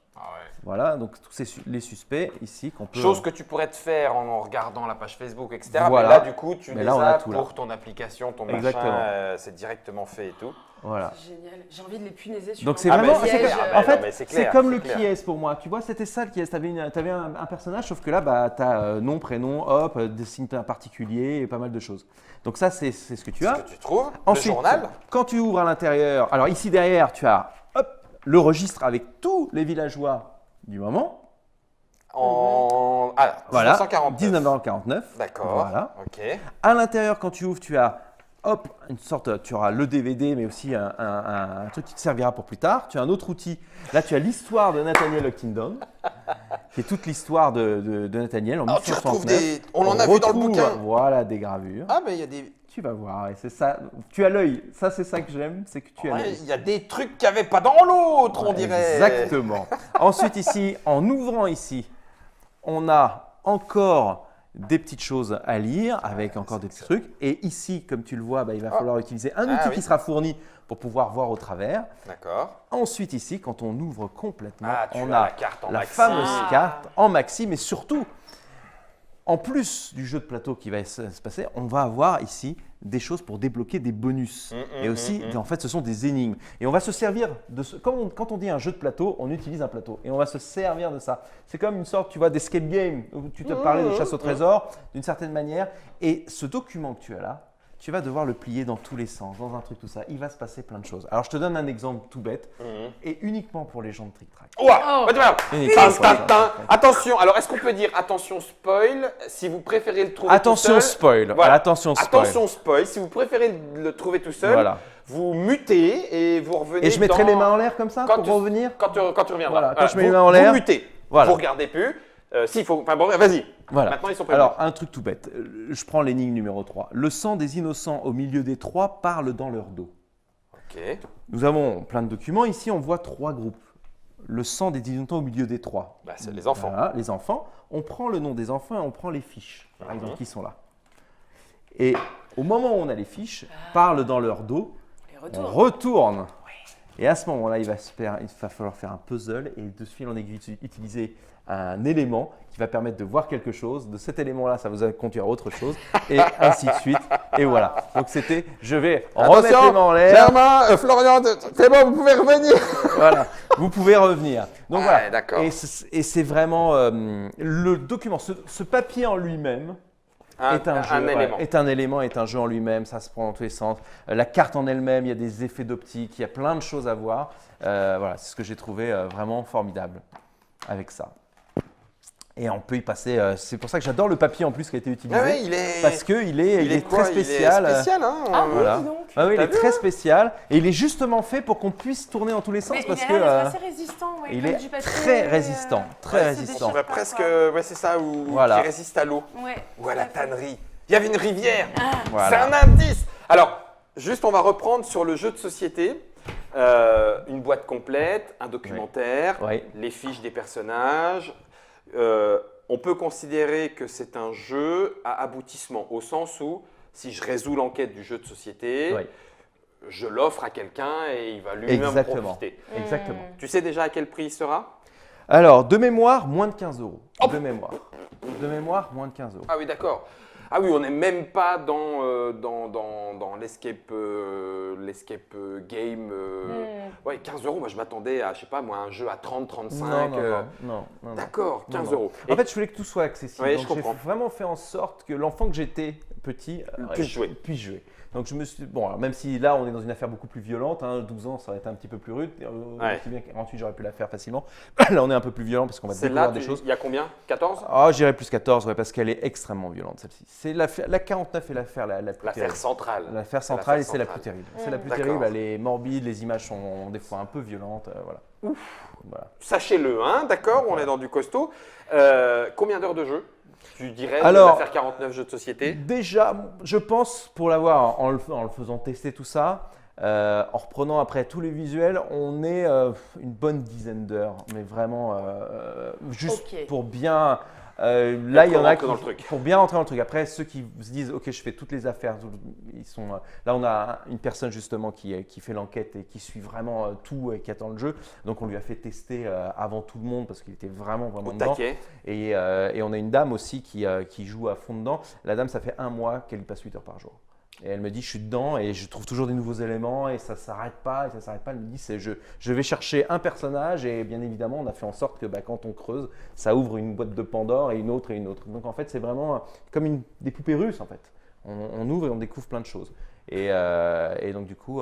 Voilà, donc tous les suspects ici qu'on peut… Chose que tu pourrais te faire en regardant la page Facebook, etc. Voilà. Mais là, du coup, tu les as pour ton application, ton Exactement. machin, c'est directement fait et tout. Voilà. C'est génial. J'ai envie de les punaiser sur donc c'est vraiment… En fait, c'est comme le clair. qui est pour moi. Tu vois, c'était ça le qui est. Tu avais un personnage, sauf que là, tu as nom, prénom, hop, des signes particuliers et pas mal de choses. Donc ça, c'est ce que tu as. C'est ce que tu trouves. Ensuite, le journal. Quand tu ouvres à l'intérieur… Alors ici derrière, tu as le registre avec tous les villageois du moment. Voilà, 1949. D'accord. Voilà. Ok. À l'intérieur, quand tu ouvres, tu as une sorte, tu auras le DVD, mais aussi un truc qui te servira pour plus tard. Tu as un autre outil. Là, tu as l'histoire de Nathaniel Huntington, qui est toute l'histoire de Nathaniel en 1969. On en a vu dans le bouquin. Voilà, des gravures. Ah, mais il y a des… Tu vas voir, et c'est ça. Tu as l'œil. Ça, c'est ça que j'aime, c'est que tu as l'œil. Il y a des trucs qu'il n'y avait pas dans l'autre, on dirait. Exactement. Ensuite, ici, en ouvrant ici, on a encore des petites choses à lire avec encore des petits trucs. Et ici, comme tu le vois, il va falloir utiliser un outil qui sera fourni pour pouvoir voir au travers. D'accord. Ensuite, ici, quand on ouvre complètement, on a a la carte en la maxi. fameuse carte en maxi, mais surtout, en plus du jeu de plateau qui va se passer, on va avoir ici des choses pour débloquer des bonus. Et aussi, en fait, ce sont des énigmes. Et on va se servir de ce… Quand on dit un jeu de plateau, on utilise un plateau. Et on va se servir de ça. C'est comme une sorte, tu vois, d'escape game où tu te parlais de chasse au trésor d'une certaine manière. Et ce document que tu as là, tu vas devoir le plier dans tous les sens, dans un truc, tout ça. Il va se passer plein de choses. Alors, je te donne un exemple tout bête, et uniquement pour les gens de Trick Track. Attention, alors est-ce qu'on peut dire attention spoil si vous préférez le trouver attention tout seul? Spoil. Voilà. Attention spoil. Attention spoil, si vous préférez le trouver tout seul, vous mutez et vous revenez. Et je mettrai les mains en l'air comme ça pour revenir quand tu reviendras. Voilà. Quand je mets les mains en l'air. Vous mutez, vous regardez plus. S'il faut, enfin bon, vas-y. Voilà. Maintenant, ils sont prévenus. Alors, un truc tout bête. Je prends l'énigme numéro 3. Le sang des innocents au milieu des trois parle dans leur dos. Ok. Nous avons plein de documents. Ici, on voit 3 groupes. Le sang des dinosaures au milieu des 3. Bah, c'est les enfants. Voilà, les enfants. On prend le nom des enfants et on prend les fiches, par exemple, qui sont là. Et au moment où on a les fiches, parle dans leur dos, on retourne. Et à ce moment-là, il va falloir faire un puzzle et de fil en aiguille utiliser un élément qui va permettre de voir quelque chose. De cet élément-là, ça vous va conduire à autre chose et ainsi de suite. Et voilà. Donc je vais remettre les mains en l'air. Germain, Florian, c'est bon, vous pouvez revenir. Voilà, vous pouvez revenir. Donc voilà. D'accord. Et c'est vraiment le document, ce papier en lui-même. Est un élément, est un jeu en lui-même, ça se prend dans tous les sens. La carte en elle-même, il y a des effets d'optique, il y a plein de choses à voir. Voilà, c'est ce que j'ai trouvé vraiment formidable avec ça. Et on peut y passer, c'est pour ça que j'adore le papier en plus qui a été utilisé. Ah oui, parce qu'il est très spécial. Il est spécial, hein. Ah oui, voilà. donc. Ah oui, il est très spécial et il est justement fait pour qu'on puisse tourner dans tous les sens. Mais parce il que est assez résistant, il comme est du papier, très résistant, très résistant. Bah, presque, c'est ça, qui résiste à l'eau ou à la tannerie. Il y avait une rivière. Voilà. C'est un indice. Alors, juste, on va reprendre sur le jeu de société. Une boîte complète, un documentaire, les fiches des personnages. On peut considérer que c'est un jeu à aboutissement, au sens où, si je résous l'enquête du jeu de société, je l'offre à quelqu'un et il va lui-même profiter. Exactement. Tu sais déjà à quel prix il sera? Alors, de mémoire, moins de 15 €. De mémoire, moins de 15 €. Ah oui, d'accord. Ah oui, on n'est même pas dans l'escape game. Ouais, 15 €, moi je m'attendais à, je sais pas, moi, un jeu à 30, 35. Non. D'accord, 15 €. En fait, je voulais que tout soit accessible. Oui, donc, j'ai vraiment fait en sorte que l'enfant que j'étais petit puisse jouer. Donc je me suis alors, même si là on est dans une affaire beaucoup plus violente, 12 ans ça aurait été un petit peu plus rude, aussi bien 48 j'aurais pu la faire facilement. Là on est un peu plus violent parce qu'on va découvrir des choses. Il y a combien? 14? Ah, j'irais plus 14, parce qu'elle est extrêmement violente celle-ci. C'est la 49 est l'affaire la plus terrible. L'affaire centrale. L'affaire centrale et c'est la plus terrible. C'est la plus terrible, elle est morbide, les images sont des fois un peu violentes, voilà. Sachez-le, d'accord, on est dans du costaud. Combien d'heures de jeu? Tu dirais faire 49 jeux de société? Déjà, je pense, pour l'avoir, en le faisant tester tout ça, en reprenant après tous les visuels, on est une bonne dizaine d'heures. Mais vraiment, juste pour bien... là, il y en a qui, pour bien rentrer dans le truc. Après, ceux qui se disent, ok, je fais toutes les affaires, ils sont. Là, on a une personne justement qui fait l'enquête et qui suit vraiment tout et qui attend le jeu. Donc, on lui a fait tester avant tout le monde parce qu'il était vraiment dedans. Et on a une dame aussi qui joue à fond dedans. La dame, ça fait 1 mois qu'elle y passe 8 heures par jour. Et elle me dit, je suis dedans et je trouve toujours des nouveaux éléments et ça ne s'arrête pas. Elle me dit, je vais chercher un personnage et bien évidemment, on a fait en sorte que quand on creuse, ça ouvre une boîte de Pandore et une autre et une autre. Donc en fait, c'est vraiment comme des poupées russes en fait. On ouvre et on découvre plein de choses. Et donc du coup,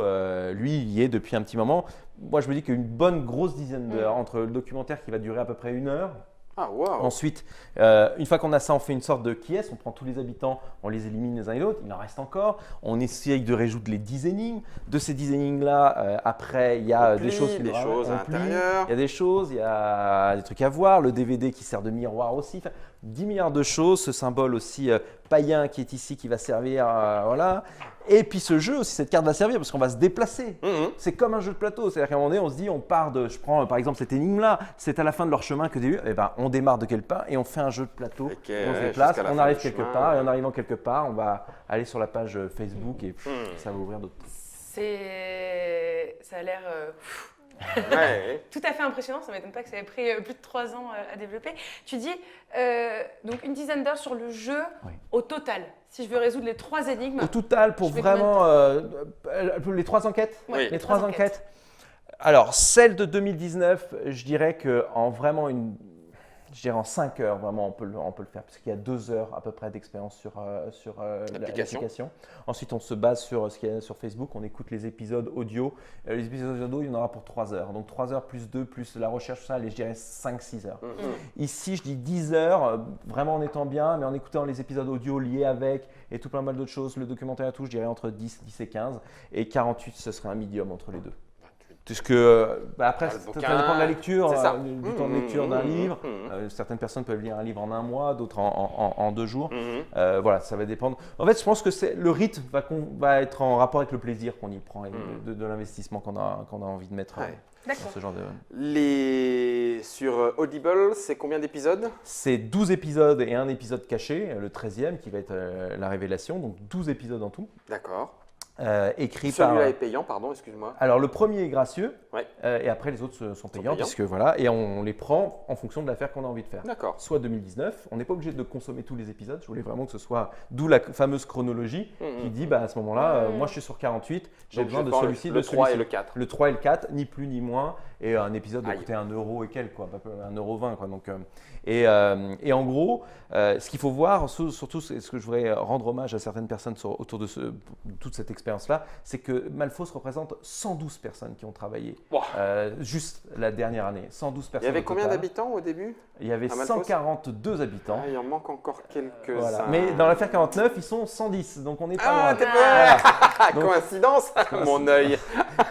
lui, il y est depuis un petit moment. Moi, je me dis qu'une bonne grosse dizaine d'heures entre le documentaire qui va durer à peu près 1 heure. Ah, wow. Ensuite, une fois qu'on a ça, on fait une sorte de qui-est, on prend tous les habitants, on les élimine les uns et les autres, il en reste encore. On essaye de résoudre les 10 énigmes. De ces 10 énigmes-là, après, il y a des choses à l'intérieur. Il y a des choses, il y a des trucs à voir, le DVD qui sert de miroir aussi. Enfin, 10 milliards de choses, ce symbole aussi païen qui est ici, qui va servir, voilà. Et puis ce jeu aussi, cette carte va servir parce qu'on va se déplacer. C'est comme un jeu de plateau. C'est-à-dire qu'à un moment donné, on se dit, on part de, je prends par exemple cette énigme-là, c'est à la fin de leur chemin que début, on démarre de quelque part et on fait un jeu de plateau. On se déplace, on arrive quelque part et en arrivant quelque part, on va aller sur la page Facebook et ça va ouvrir d'autres trucs. Ça a l'air tout à fait impressionnant. Ça ne m'étonne pas que ça ait pris plus de 3 ans à développer. Tu dis donc une dizaine d'heures sur le jeu au total. Si je veux résoudre les 3 énigmes. Au total, pour vraiment les 3 enquêtes. Les 3 enquêtes. Alors, celle de 2019, je dirais qu'en vraiment en 5 heures, vraiment, on peut le faire, parce qu'il y a 2 heures à peu près d'expérience sur l'application. Ensuite, on se base sur ce qu'il y a sur Facebook, on écoute les épisodes audio. Les épisodes audio, il y en aura pour 3 heures. Donc 3 heures plus 2, plus la recherche, tout ça, allez, je dirais 5-6 heures. Ici, je dis 10 heures, vraiment en étant bien, mais en écoutant les épisodes audio liés avec et tout plein mal d'autres choses, le documentaire et tout, je dirais entre 10 et 15. Et 48, ce serait un médium entre les deux. Puisque après, ça dépend de la lecture, du temps de lecture d'un livre. Certaines personnes peuvent lire un livre en un mois, d'autres en 2 jours. Voilà, ça va dépendre. En fait, je pense que le rythme va être en rapport avec le plaisir qu'on y prend et de l'investissement qu'on a envie de mettre dans ce genre de… Sur Audible, c'est combien d'épisodes? C'est 12 épisodes et un épisode caché, le 13e qui va être la révélation, donc 12 épisodes en tout. D'accord. Écrit par… Celui-là est payant, pardon, excuse-moi. Alors le premier est gracieux, ouais. Et après les autres sont payants, puisque voilà, et on les prend en fonction de l'affaire qu'on a envie de faire. D'accord. Soit 2019, on n'est pas obligé de consommer tous les épisodes, je voulais vraiment que ce soit, d'où la fameuse chronologie qui dit, à ce moment-là, moi je suis sur 48, j'ai besoin de celui-ci, le 3 et le 4. Le 3 et le 4, ni plus ni moins, et un épisode doit coûter 1 € et quelques, quoi, 1,20 €, quoi. Donc, et en gros, ce qu'il faut voir, surtout ce que je voudrais rendre hommage à certaines personnes autour de toute cette expérience-là, c'est que Malfos représente 112 personnes qui ont travaillé juste la dernière année. 112 personnes. Il y avait combien d'habitants au début? Il y avait 142 habitants. Il en manque encore quelques-uns. Voilà. Mais dans l'affaire 49, ils sont 110, donc on n'est pas loin. T'es pas voilà. Coïncidence, mon œil.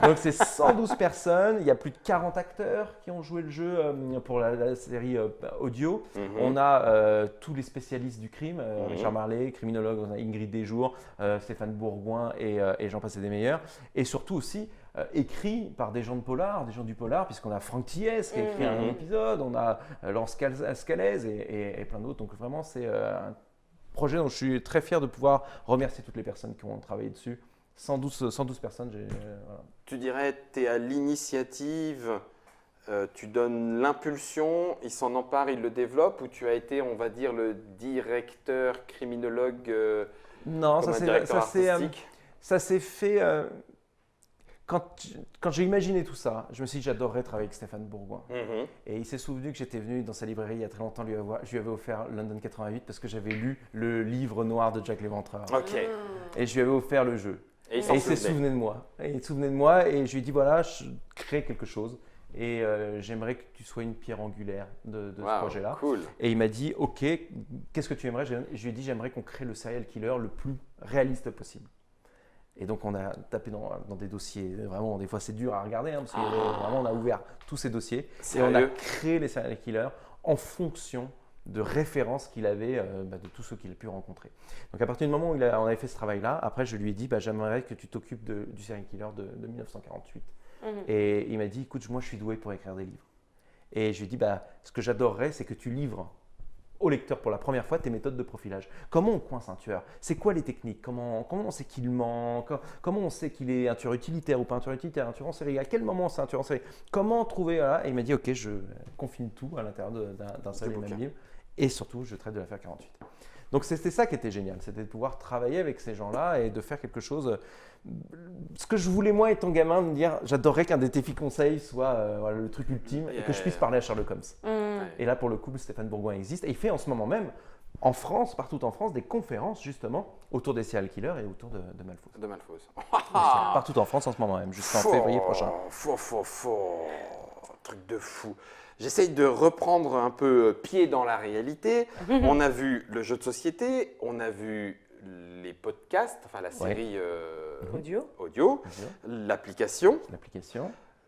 Donc c'est 112 personnes, il y a plus de 40 acteurs qui ont joué le jeu pour la série audio. On a tous les spécialistes du crime, Richard Marley, criminologue, on a Ingrid Desjours, Stéphane Bourgoin et j'en passe des meilleurs. Et surtout aussi écrit par des gens du polar, puisqu'on a Franck Thiès qui a écrit un épisode, on a Laurence Scalez et plein d'autres. Donc vraiment c'est un projet dont je suis très fier de pouvoir remercier toutes les personnes qui ont travaillé dessus. 112 personnes. Voilà. Tu dirais tu es à l'initiative, tu donnes l'impulsion, il s'en empare, il le développe, ou tu as été, on va dire, le directeur criminologue Non, comme un directeur artistique? Ça s'est fait… Quand j'ai imaginé tout ça, je me suis dit j'adorerais travailler avec Stéphane Bourgoin. Et il s'est souvenu que j'étais venu dans sa librairie il y a très longtemps, je lui avais offert London 88 parce que j'avais lu le livre noir de Jack l'Éventreur. Okay. Et je lui avais offert le jeu. Et il s'est souvenu de moi. Et je lui ai dit voilà, je crée quelque chose et j'aimerais que tu sois une pierre angulaire de ce projet-là. Cool. Et il m'a dit ok, qu'est-ce que tu aimerais? Je lui ai dit j'aimerais qu'on crée le serial killer le plus réaliste possible. Et donc on a tapé dans des dossiers, vraiment des fois c'est dur à regarder, parce que vraiment on a ouvert tous ces dossiers. Sérieux? Et on a créé les serial killers en fonction de références qu'il avait de tous ceux qu'il a pu rencontrer. Donc à partir du moment où on avait fait ce travail-là, après je lui ai dit j'aimerais que tu t'occupes du serial killer de 1948. Et il m'a dit écoute, moi je suis doué pour écrire des livres. Et je lui ai dit ce que j'adorerais c'est que tu livres au lecteur pour la première fois tes méthodes de profilage. Comment on coince un tueur? C'est quoi les techniques? Comment on sait qu'il ment? Comment on sait qu'il est un tueur utilitaire ou pas un tueur utilitaire, un tueur en série? À quel moment c'est un tueur en série? Comment trouver… Voilà. Et il m'a dit ok, je confine tout à l'intérieur d'un seul et même livre. Et surtout, je traite de l'affaire 48. Donc c'était ça qui était génial, c'était de pouvoir travailler avec ces gens-là et de faire quelque chose… Ce que je voulais moi étant gamin, de me dire j'adorerais qu'un défi conseil soit le truc ultime et que je puisse parler à Sherlock Holmes. Et là pour le coup, Stéphane Bourgoin existe et il fait en ce moment même en France, partout en France, des conférences justement autour des serial killers et autour de Malfos. De Malfos. Partout en France en ce moment même, jusqu'en février prochain. Truc de fou. J'essaye de reprendre un peu pied dans la réalité. On a vu le jeu de société, on a vu les podcasts, enfin la série audio, l'application.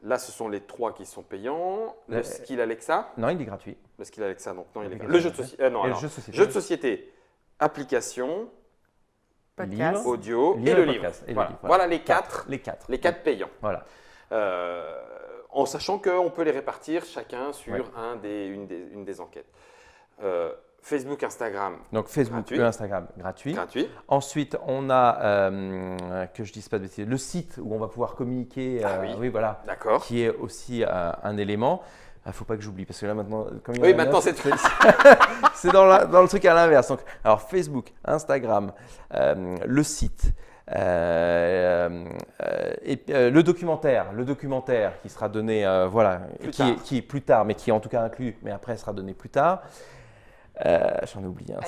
Là, ce sont les 3 qui sont payants. Le skill Alexa. Non, il est gratuit. Le skill Alexa, donc non, il est gratuit. Le jeu de société. Jeu de société, application, podcast, audio et le livre. Voilà les 4 payants. Voilà. En sachant qu'on peut les répartir chacun sur une des enquêtes. Facebook, Instagram. Donc Facebook et Instagram gratuit. Ensuite, on a, que je ne dise pas de bêtises, le site où on va pouvoir communiquer, voilà, qui est aussi un élément. Il ne faut pas que j'oublie parce que là maintenant, comme il y a maintenant c'est c'est dans le truc à l'inverse. Donc, alors Facebook, Instagram, le site. Le documentaire qui sera donné, qui est plus tard, mais qui est en tout cas inclus, mais après sera donné plus tard. J'en ai oublié un.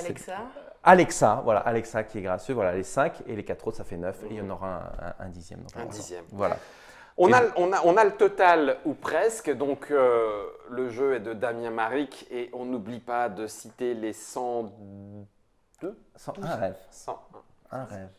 Alexa qui est gracieux, voilà les 5 et les 4 autres ça fait 9 et il y en aura un 10e. Un 10e. Voilà. On a le total ou presque, donc le jeu est de Damien Maric et on n'oublie pas de citer les 102 Un rêve. 101. Un rêve.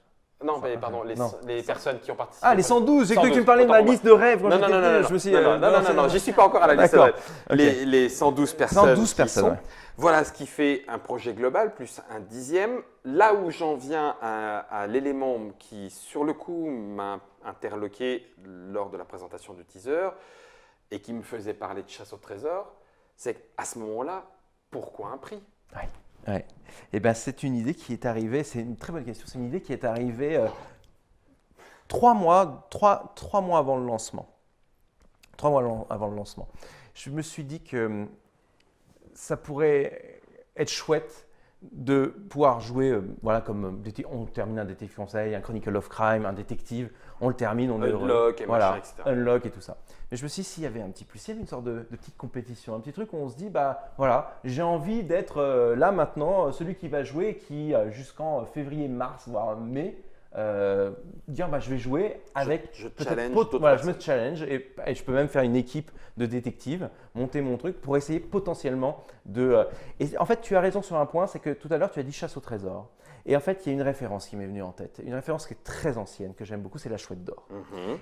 Non, mais pardon, les personnes qui ont participé. Ah, les 112, j'ai cru que tu me parlais de ma liste de rêves. Non, j'y suis pas encore à la liste de rêves. Okay. Les 112 personnes. 112 personnes, ouais. Voilà ce qui fait un projet global, plus un dixième. Là où j'en viens à l'élément qui, sur le coup, m'a interloqué lors de la présentation du teaser et qui me faisait parler de chasse au trésor, c'est qu'à ce moment-là, pourquoi un prix ? Ouais. Et ben, c'est une idée qui est arrivée, c'est une très bonne question, c'est une idée qui est arrivée 3 mois avant le lancement. 3 mois avant le lancement. Je me suis dit que ça pourrait être chouette de pouvoir jouer, voilà, comme on termine un détective conseil, un Chronicle of Crime, un détective, on le termine, on est Unlock et voilà, machin, etc. Unlock et tout ça. Mais je me suis dit, s'il y avait un petit plus, s'il y avait une sorte de petite compétition, un petit truc où on se dit, bah voilà, j'ai envie d'être là maintenant, celui qui va jouer, qui jusqu'en février-mars, voire mai, dire bah, je vais jouer avec je me challenge et je peux même faire une équipe de détectives, monter mon truc pour essayer potentiellement de… Et en fait, tu as raison sur un point, c'est que tout à l'heure, tu as dit chasse au trésor. Et en fait, il y a une référence qui m'est venue en tête, une référence qui est très ancienne, que j'aime beaucoup, c'est la chouette d'or.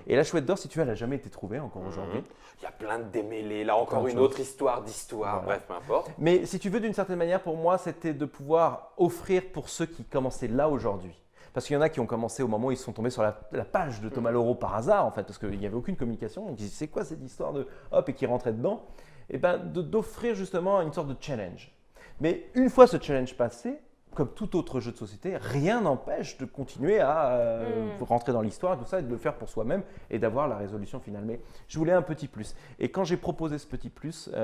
Et la chouette d'or, si tu veux, elle n'a jamais été trouvée encore aujourd'hui. Il y a plein de démêlés, là encore une autre histoire d'histoire, voilà. Bref, peu importe. Mais si tu veux, d'une certaine manière, pour moi, c'était de pouvoir offrir pour ceux qui commençaient là aujourd'hui. Parce qu'il y en a qui ont commencé au moment où ils sont tombés sur la page de Thomas Leroux par hasard, en fait, parce qu'il n'y avait aucune communication. Donc ils disaient, c'est quoi cette histoire de hop, et qui rentraient dedans. Et bien, d'offrir justement une sorte de challenge. Mais une fois ce challenge passé, comme tout autre jeu de société, rien n'empêche de continuer à rentrer dans l'histoire et tout ça, et de le faire pour soi-même et d'avoir la résolution finale. Mais je voulais un petit plus. Et quand j'ai proposé ce petit plus, il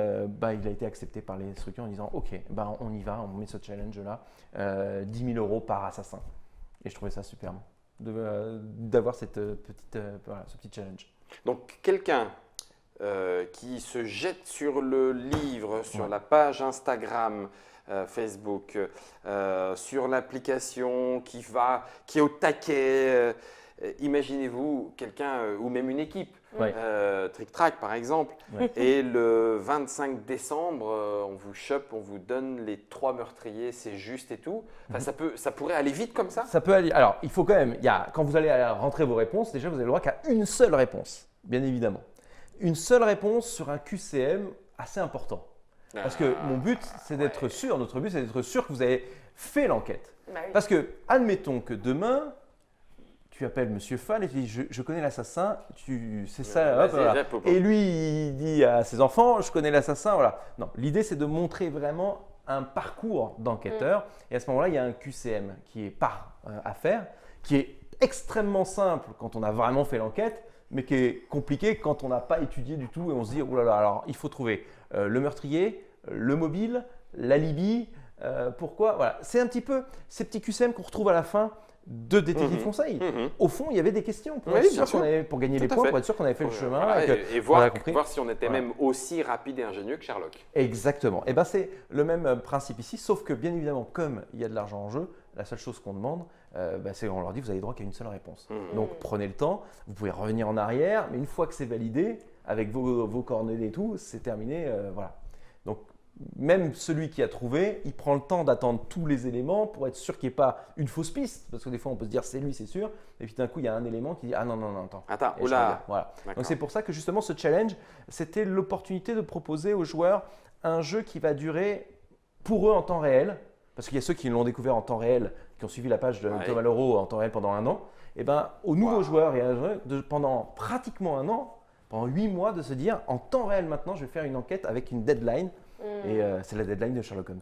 a été accepté par les structures en disant, ok, on y va, on met ce challenge-là, 10 000 € par assassin. Et je trouvais ça superbe d'avoir ce petit challenge. Donc, quelqu'un qui se jette sur le livre, sur la page Instagram, Facebook, sur l'application, qui est au taquet. Imaginez-vous quelqu'un ou même une équipe, Trick Track par exemple, et le 25 décembre, on vous chope, on vous donne les 3 meurtriers, c'est juste et tout. Enfin, ça pourrait aller vite comme ça ? Ça peut aller. Alors, il faut quand même, quand vous allez rentrer vos réponses, déjà vous avez le droit qu'à une seule réponse, bien évidemment. Une seule réponse sur un QCM assez important. Parce que mon but, c'est d'être sûr, notre but, c'est d'être sûr que vous avez fait l'enquête. Bah oui. Parce que, admettons que demain, tu appelles Monsieur Fall et tu dis je connais l'assassin, c'est ça, hop, voilà. Et lui il dit à ses enfants je connais l'assassin, voilà. Non, l'idée c'est de montrer vraiment un parcours d'enquêteur et à ce moment-là il y a un QCM qui est par affaire, qui est extrêmement simple quand on a vraiment fait l'enquête, mais qui est compliqué quand on n'a pas étudié du tout et on se dit oh là là, alors il faut trouver le meurtrier, le mobile, l'alibi, pourquoi, voilà. C'est un petit peu ces petits QCM qu'on retrouve à la fin de détective conseil. Au fond, il y avait des questions pour, être sûr pour gagner les points, pour être sûr qu'on avait fait le chemin. Voilà, et voir si on était même aussi rapide et ingénieux que Sherlock. Exactement. Et ben c'est le même principe ici, sauf que bien évidemment, comme il y a de l'argent en jeu, la seule chose qu'on demande, c'est qu'on leur dit vous avez droit qu'à une seule réponse. Donc prenez le temps, vous pouvez revenir en arrière, mais une fois que c'est validé, avec vos coordonnées et tout, c'est terminé. Voilà. Donc même celui qui a trouvé, il prend le temps d'attendre tous les éléments pour être sûr qu'il n'y ait pas une fausse piste. Parce que des fois, on peut se dire c'est lui, c'est sûr. Et puis d'un coup, il y a un élément qui dit ah non, attends. Oula. Voilà. Donc c'est pour ça que justement, ce challenge, c'était l'opportunité de proposer aux joueurs un jeu qui va durer pour eux en temps réel. Parce qu'il y a ceux qui l'ont découvert en temps réel, qui ont suivi la page de Thomas Leroux en temps réel pendant 1 an. Et bien, aux nouveaux joueurs et à pendant pratiquement 1 an, pendant 8 mois, de se dire en temps réel maintenant, je vais faire une enquête avec une deadline. Et c'est la deadline de Sherlock Holmes.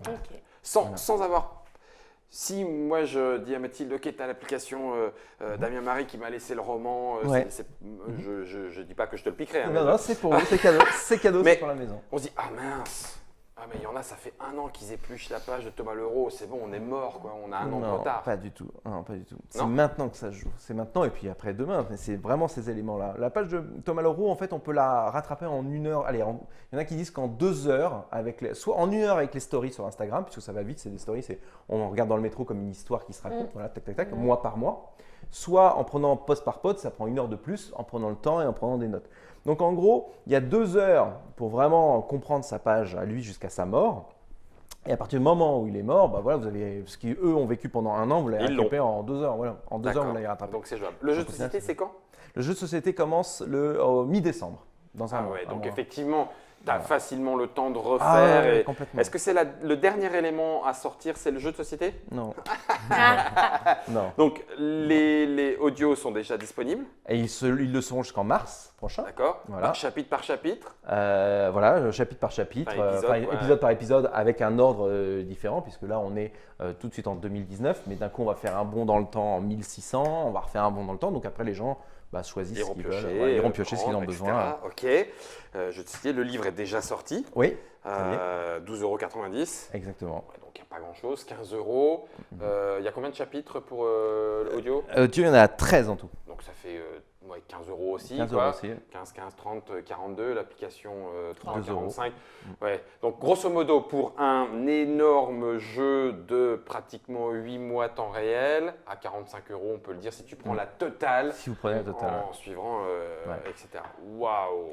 Voilà. Okay. Sans avoir… Si moi je dis à Mathilde, ok, tu as l'application Damien Marie qui m'a laissé le roman, je dis pas que je te le piquerai. Hein, non, c'est pour vous, c'est cadeau, c'est pour la maison. On se dit, ah mince, mais il y en a, ça fait 1 an qu'ils épluchent la page de Thomas Leroux, c'est bon, on est mort, quoi, on a 1 an de retard. Pas du tout. Non, pas du tout. C'est maintenant que ça se joue. C'est maintenant et puis après demain. C'est vraiment ces éléments-là. La page de Thomas Leroux, en fait, on peut la rattraper en 1 heure. Allez, il y en a qui disent qu'en 2 heures, soit en 1 heure avec les stories sur Instagram, puisque ça va vite, c'est des stories, on regarde dans le métro comme une histoire qui se raconte, voilà, tac, mois par mois. Soit en prenant poste par poste, ça prend 1 heure de plus, en prenant le temps et en prenant des notes. Donc en gros, il y a 2 heures pour vraiment comprendre sa page à lui jusqu'à sa mort. Et à partir du moment où il est mort, bah voilà, vous avez ce qu'eux ont vécu pendant 1 an, vous l'avez rattrapé en 2 heures. Voilà. En 2 heures, vous l'avez rattrapé. Donc c'est jouable. Le jeu de société, c'est quand? Le jeu de société commence au mi-décembre, dans un mois. Ouais, donc mois. effectivement, tu as facilement le temps de refaire. Complètement. Est-ce que c'est le dernier élément à sortir, c'est le jeu de société? Non. Non. Donc les audios sont déjà disponibles? Et ils le seront jusqu'en mars prochain. D'accord. Voilà. Chapitre par chapitre? Voilà, chapitre par chapitre, épisode par épisode, avec un ordre différent, puisque là on est tout de suite en 2019, mais d'un coup on va faire un bond dans le temps en 1600, on va refaire un bond dans le temps, donc après les gens choisissent ce qu'ils veulent, ils iront piocher ce qu'ils ont besoin. Ok, je te disais, le livre est déjà sorti. Oui. 12,90 €. Exactement. Ouais, donc il n'y a pas grand chose, 15 €. Il y a combien de chapitres pour l'audio? Il y en a 13 en tout. Donc ça fait 15 € aussi. 15 quoi. € aussi. 15, 30, 42, l'application 3,45 €. Ouais. Donc grosso modo, pour un énorme jeu de pratiquement 8 mois temps réel, à 45 €, on peut le dire, si tu prends la totale, Si vous prenez la totale. en suivant, etc. Waouh!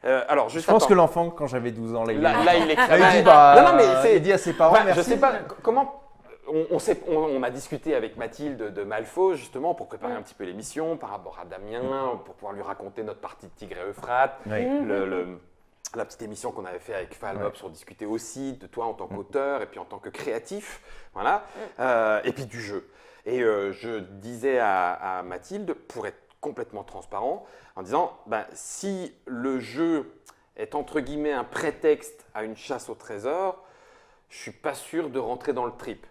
Alors, juste Je pense que l'enfant, quand j'avais 12 ans, là, il est il dit, non, mais c'est. il dit à ses parents, merci. Je sais pas comment. On a discuté avec Mathilde de Malfaux justement pour préparer un petit peu l'émission par rapport à Damien, pour pouvoir lui raconter notre partie de Tigre et Euphrate, Oui. la petite émission qu'on avait fait avec Falmop sur discuter aussi de toi en tant qu'auteur et puis en tant que créatif, voilà, et puis du jeu. Et je disais à Mathilde, pour être complètement transparent, en disant, si le jeu est entre guillemets un prétexte à une chasse au trésor, je ne suis pas sûr de rentrer dans le trip.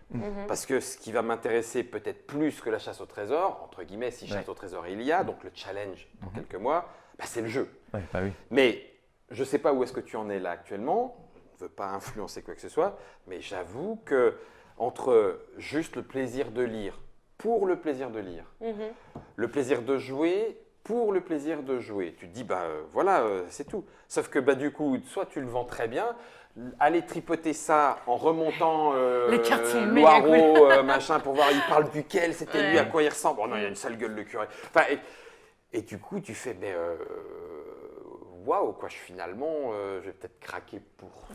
Parce que ce qui va m'intéresser peut-être plus que la chasse au trésor, entre guillemets, si chasse au trésor il y a, donc le challenge dans quelques mois, c'est le jeu. Oui. Mais je ne sais pas où est-ce que tu en es là actuellement, je ne veux pas influencer quoi que ce soit, mais j'avoue que entre juste le plaisir de lire, pour le plaisir de lire, le plaisir de jouer, pour le plaisir de jouer, tu te dis, voilà, c'est tout. Sauf que du coup, soit tu le vends très bien, aller tripoter ça en remontant les cartes sont méga Loireau, machin, pour voir il parle duquel, c'était lui, à quoi il ressemble. Oh non, il a une sale gueule le curé. Enfin, et du coup, tu fais, waouh, quoi, finalement, je vais peut-être craquer pour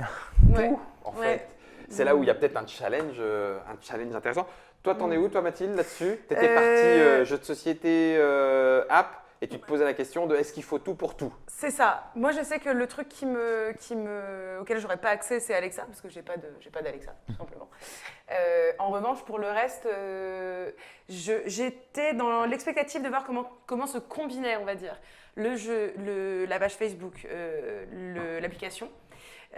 tout, en fait. C'est là où il y a peut-être un challenge intéressant. Toi, t'en es où, toi, Mathilde, là-dessus? Tu étais partie jeu de société app. Et tu te posais la question de est-ce qu'il faut tout pour tout? C'est ça. Moi, je sais que le truc auquel j'aurais pas accès, c'est Alexa, parce que j'ai pas d'Alexa, tout simplement. En revanche, pour le reste, j'étais dans l'expectative de voir comment se combinait, on va dire, le jeu, la page Facebook, l'application.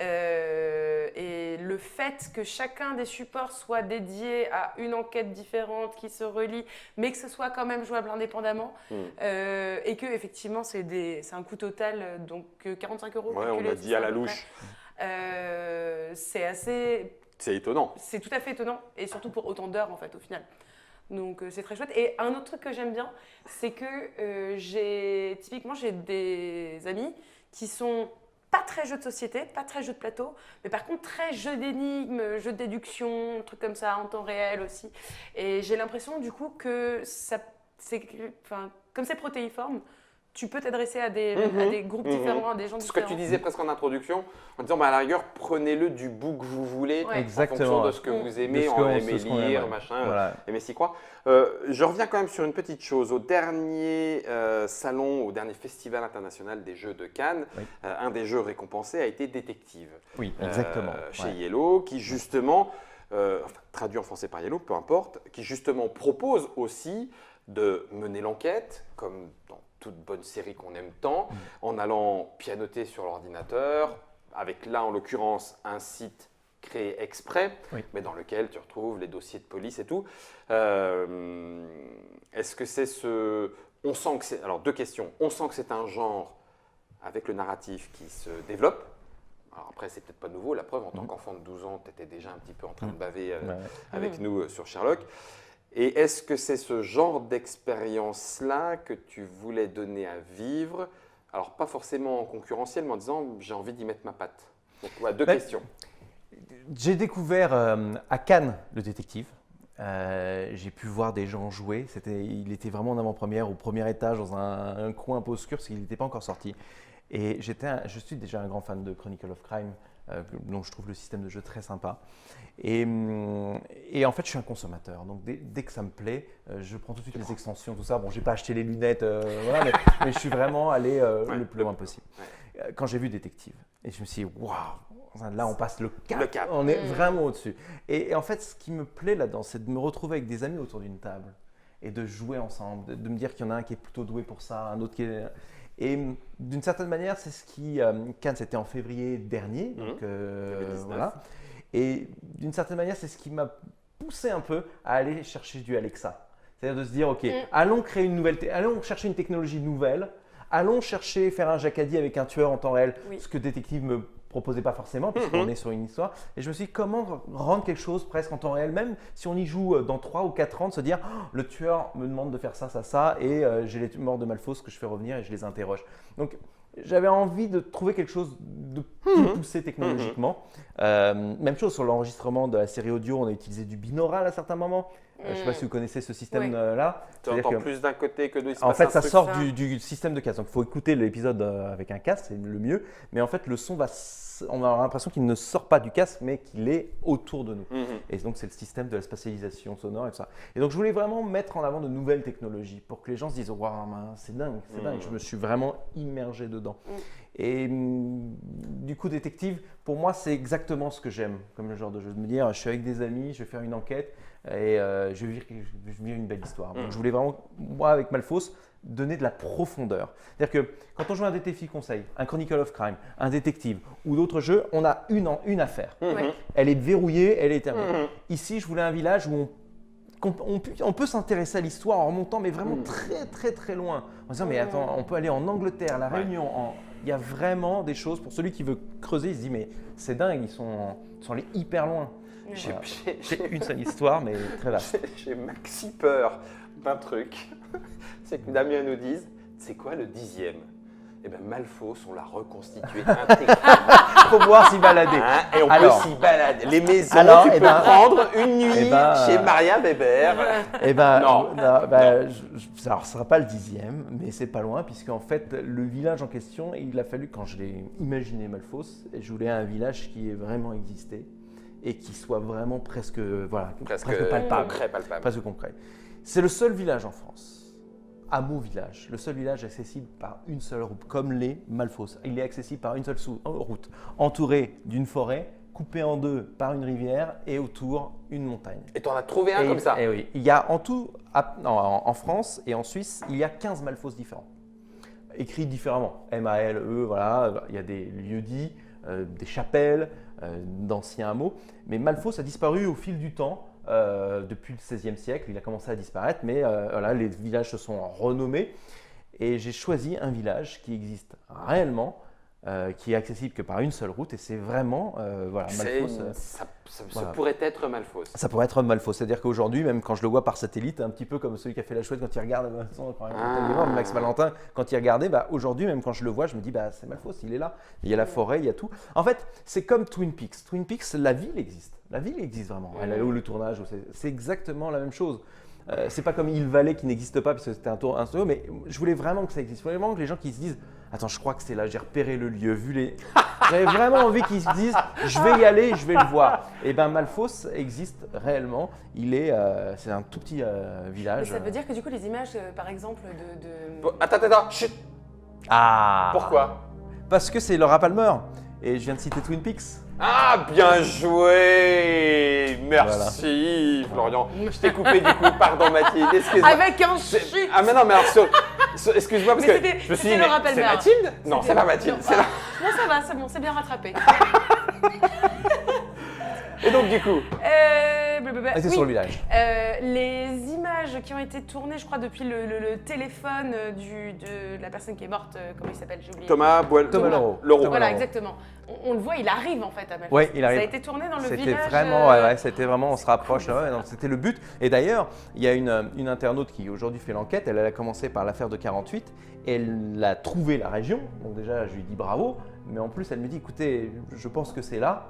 Et le fait que chacun des supports soit dédié à une enquête différente qui se relie, mais que ce soit quand même jouable indépendamment, et que effectivement c'est un coût total, donc 45 €. Ouais, on a dit à la louche. C'est étonnant. C'est tout à fait étonnant, et surtout pour autant d'heures en fait au final. Donc c'est très chouette. Et un autre truc que j'aime bien, c'est que typiquement j'ai des amis qui sont pas très jeux de société, pas très jeux de plateau, mais par contre très jeux d'énigmes, jeux de déduction, trucs comme ça en temps réel aussi. Et j'ai l'impression du coup que comme c'est protéiforme, tu peux t'adresser à des groupes différents, à des gens différents. Ce que tu disais presque en introduction, en disant à la rigueur, prenez-le du bout que vous voulez, en fonction de ce que vous aimez, aimez lire, machin, aimez s'y croire. Je reviens quand même sur une petite chose. Au dernier au dernier festival international des jeux de Cannes, un des jeux récompensés a été Détective. Oui, exactement. Chez Yellow, qui justement, traduit en français par Yellow, peu importe, qui justement propose aussi de mener l'enquête, comme dans toute bonne série qu'on aime tant, en allant pianoter sur l'ordinateur, avec là en l'occurrence un site créé exprès, mais dans lequel tu retrouves les dossiers de police et tout. Est-ce que c'est on sent que c'est... Alors deux questions. On sent que c'est un genre avec le narratif qui se développe. Alors après, c'est peut-être pas nouveau. La preuve, en tant qu'enfant de 12 ans, tu étais déjà un petit peu en train de baver avec nous sur Sherlock. Et est-ce que c'est ce genre d'expérience-là que tu voulais donner à vivre? Alors, pas forcément en concurrentiel, mais en disant j'ai envie d'y mettre ma patte. Donc, deux questions. J'ai découvert à Cannes le détective. J'ai pu voir des gens jouer. Il était vraiment en avant-première, au premier étage, dans un coin un peu obscur, parce qu'il n'était pas encore sorti. Et je suis déjà un grand fan de Chronicle of Crime. dont je trouve le système de jeu très sympa. Et en fait, je suis un consommateur. Donc, dès que ça me plaît, je prends tout de suite les extensions, tout ça. Bon, j'ai pas acheté les lunettes, voilà, mais je suis vraiment allé le plus loin possible. Ouais. Quand j'ai vu Détective, et je me suis dit, waouh! Là, on passe le cap. On est vraiment au-dessus. Et en fait, ce qui me plaît là-dedans, c'est de me retrouver avec des amis autour d'une table et de jouer ensemble, de me dire qu'il y en a un qui est plutôt doué pour ça, un autre qui est… Et d'une certaine manière, c'est ce qui… Cannes, c'était en février dernier, donc voilà. Et d'une certaine manière, c'est ce qui m'a poussé un peu à aller chercher du Alexa. C'est-à-dire de se dire, OK, allons chercher une technologie nouvelle, allons chercher faire un jacadi avec un tueur en temps réel, ce que Détective me proposait pas forcément, puisqu'on est sur une histoire. Et je me suis dit, comment rendre quelque chose presque en temps réel, même si on y joue dans 3 ou 4 ans, de se dire, le tueur me demande de faire ça, ça, ça, et j'ai les morts de Malfos que je fais revenir et je les interroge. Donc, j'avais envie de trouver quelque chose de plus poussé technologiquement. Même chose sur l'enregistrement de la série audio, on a utilisé du binaural à certains moments. Je ne sais pas si vous connaissez ce système-là. Tu entends plus d'un côté que de l'autre. En fait, ça sort du système de casque. Donc, il faut écouter l'épisode avec un casque, c'est le mieux. Mais en fait, le son on a l'impression qu'il ne sort pas du casque, mais qu'il est autour de nous. Et donc, c'est le système de la spatialisation sonore et tout ça. Et donc, je voulais vraiment mettre en avant de nouvelles technologies pour que les gens se disent, waouh, c'est dingue, c'est dingue. Je me suis vraiment immergé dedans. Et du coup, Détective, pour moi, c'est exactement ce que j'aime comme le genre de jeu. De me dire, je suis avec des amis, je vais faire une enquête et je vais vivre une belle histoire. Donc, je voulais vraiment, moi, avec Malfos, donner de la profondeur. C'est-à-dire que quand on joue à un détective conseil, un Chronicle of Crime, un détective ou d'autres jeux, on a une affaire. Elle est verrouillée, elle est terminée. Ici, je voulais un village où on peut s'intéresser à l'histoire en remontant, mais vraiment très, très, très loin. En disant, mais attends, on peut aller en Angleterre, La Réunion, il y a vraiment des choses, pour celui qui veut creuser, il se dit, mais c'est dingue, ils sont allés hyper loin. J'ai une seule histoire, mais très vaste. J'ai maxi peur d'un truc, c'est que Damien nous dise, c'est quoi le 10e ? Eh bien, Malfos, on l'a reconstitué intégralement. Il faut pouvoir s'y balader. Et on peut s'y balader. Les maisons, tu peux prendre une nuit chez Maria Weber. Non. Alors, ce ne sera pas le 10e, mais c'est pas loin, puisqu'en fait, le village en question, il a fallu, quand je l'ai imaginé Malfos, je voulais un village qui ait vraiment existé et qui soit vraiment presque palpable. Presque concret. C'est le seul village en France. Hameau village, le seul village accessible par une seule route, comme les Malfos. Il est accessible par une seule route, entouré d'une forêt, coupé en deux par une rivière et autour une montagne. Et tu en as trouvé un comme ça ? Et oui, il y a en tout, en France et en Suisse, il y a 15 Malfos différents, écrits différemment. M-A-L-E, voilà, il y a des lieux-dits, des chapelles, d'anciens hameaux. Mais Malfos a disparu au fil du temps. Depuis le XVIe siècle, il a commencé à disparaître, mais voilà, les villages se sont renommés et j'ai choisi un village qui existe réellement, qui est accessible que par une seule route et c'est vraiment Malfos. Ça pourrait être Malfos. Ça pourrait être Malfos, c'est-à-dire qu'aujourd'hui, même quand je le vois par satellite, un petit peu comme celui qui a fait la chouette quand il regarde, Max Valentin, quand il regardait, aujourd'hui, même quand je le vois, je me dis, c'est Malfos, il est là. Il y a la forêt, il y a tout. En fait, c'est comme Twin Peaks. Twin Peaks, la ville existe. La ville existe vraiment. Elle est où le tournage, c'est exactement la même chose. C'est pas comme Hill Valley qui n'existe pas puisque c'était un studio, mais je voulais vraiment que ça existe. Je voulais vraiment que les gens qui se disent attends, je crois que c'est là, j'ai repéré le lieu, j'avais vraiment envie qu'ils se disent je vais y aller, je vais le voir. Et bien Malfos existe réellement. C'est un tout petit village. Mais ça veut dire que du coup les images, par exemple Attends, chut. Pourquoi ? Parce que c'est Laura Palmer. Et je viens de citer Twin Peaks. Ah, bien joué! Merci, Florian. Je t'ai coupé du coup, pardon Mathilde, excuse-moi. Avec un chut! Ah mais non, mais alors, excuse-moi parce que je me suis dit, mais c'est Mathilde? Non, c'est pas Mathilde, c'est là. Non, ça va, c'est bon, c'est bien rattrapé. Et donc du coup c'est sur le village. Les images qui ont été tournées, je crois, depuis le téléphone de la personne qui est morte, comment il s'appelle? J'ai oublié. Thomas Leroux. Voilà, exactement. On le voit, il arrive en fait à Malfos. Oui, il arrive. Ça a été tourné dans le village. C'était vraiment, on se rapproche. C'était le but. Et d'ailleurs, il y a une internaute qui aujourd'hui fait l'enquête. Elle a commencé par l'affaire de 48. Elle a trouvé la région. Donc déjà, je lui dis bravo. Mais en plus, elle me dit, écoutez, je pense que c'est là.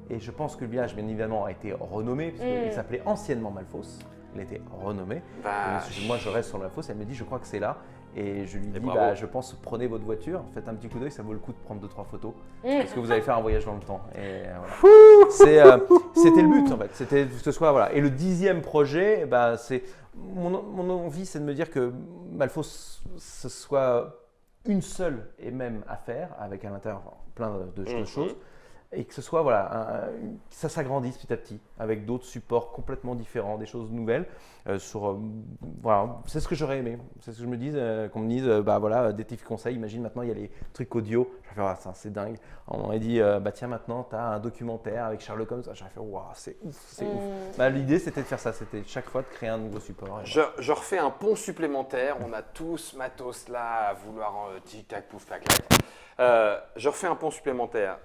Et je pense que le village, bien évidemment, a été renommé, puisqu'il s'appelait anciennement Malfos. il était renommé. Bah, Moi, je reste sur l'info, elle me dit, je crois que c'est là. Et je lui dis, je pense, prenez votre voiture, faites un petit coup d'œil, ça vaut le coup de prendre 2-3 photos. Parce que vous allez faire un voyage dans le temps. Et voilà. C'était le but, en fait. C'était que ce soit, voilà. Et le 10e projet, c'est mon envie, c'est de me dire que Malfos, ce soit une seule et même affaire, avec à l'intérieur plein de choses. Et que ce soit, ça s'agrandisse petit à petit avec d'autres supports complètement différents, des choses nouvelles. C'est ce que j'aurais aimé. C'est ce que je me dise, qu'on me dise, des petits conseils. Imagine maintenant, il y a les trucs audio. Je vais faire, ça, c'est dingue. On m'a dit, tiens, maintenant, tu as un documentaire avec Sherlock Holmes. J'ai fait, waouh, c'est ouf, c'est ouf. L'idée, c'était de faire ça. C'était chaque fois de créer un nouveau support. Je refais un pont supplémentaire. On a tous matos là à vouloir tic-tac, pouf, tac, tac. Je refais un pont supplémentaire.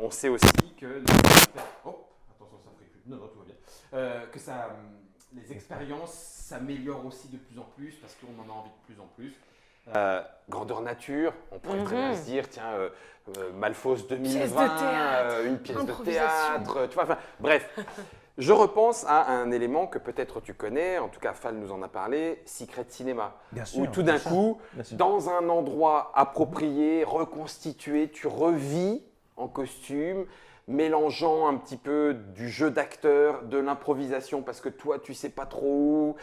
On sait aussi que attention, ça ne ferait plus. Non, tout va bien. Que les expériences s'améliorent aussi de plus en plus parce qu'on en a envie de plus en plus. Grandeur nature, on pourrait très bien se dire, tiens, Malfos 2020, une pièce de théâtre, tu vois. Bref. Je repense à un élément que peut-être tu connais, en tout cas Fall nous en a parlé, Secret Cinéma. Bien sûr, où tout d'un coup, dans un endroit approprié, reconstitué, tu revis en costume, mélangeant un petit peu du jeu d'acteur, de l'improvisation, parce que toi tu sais pas trop où.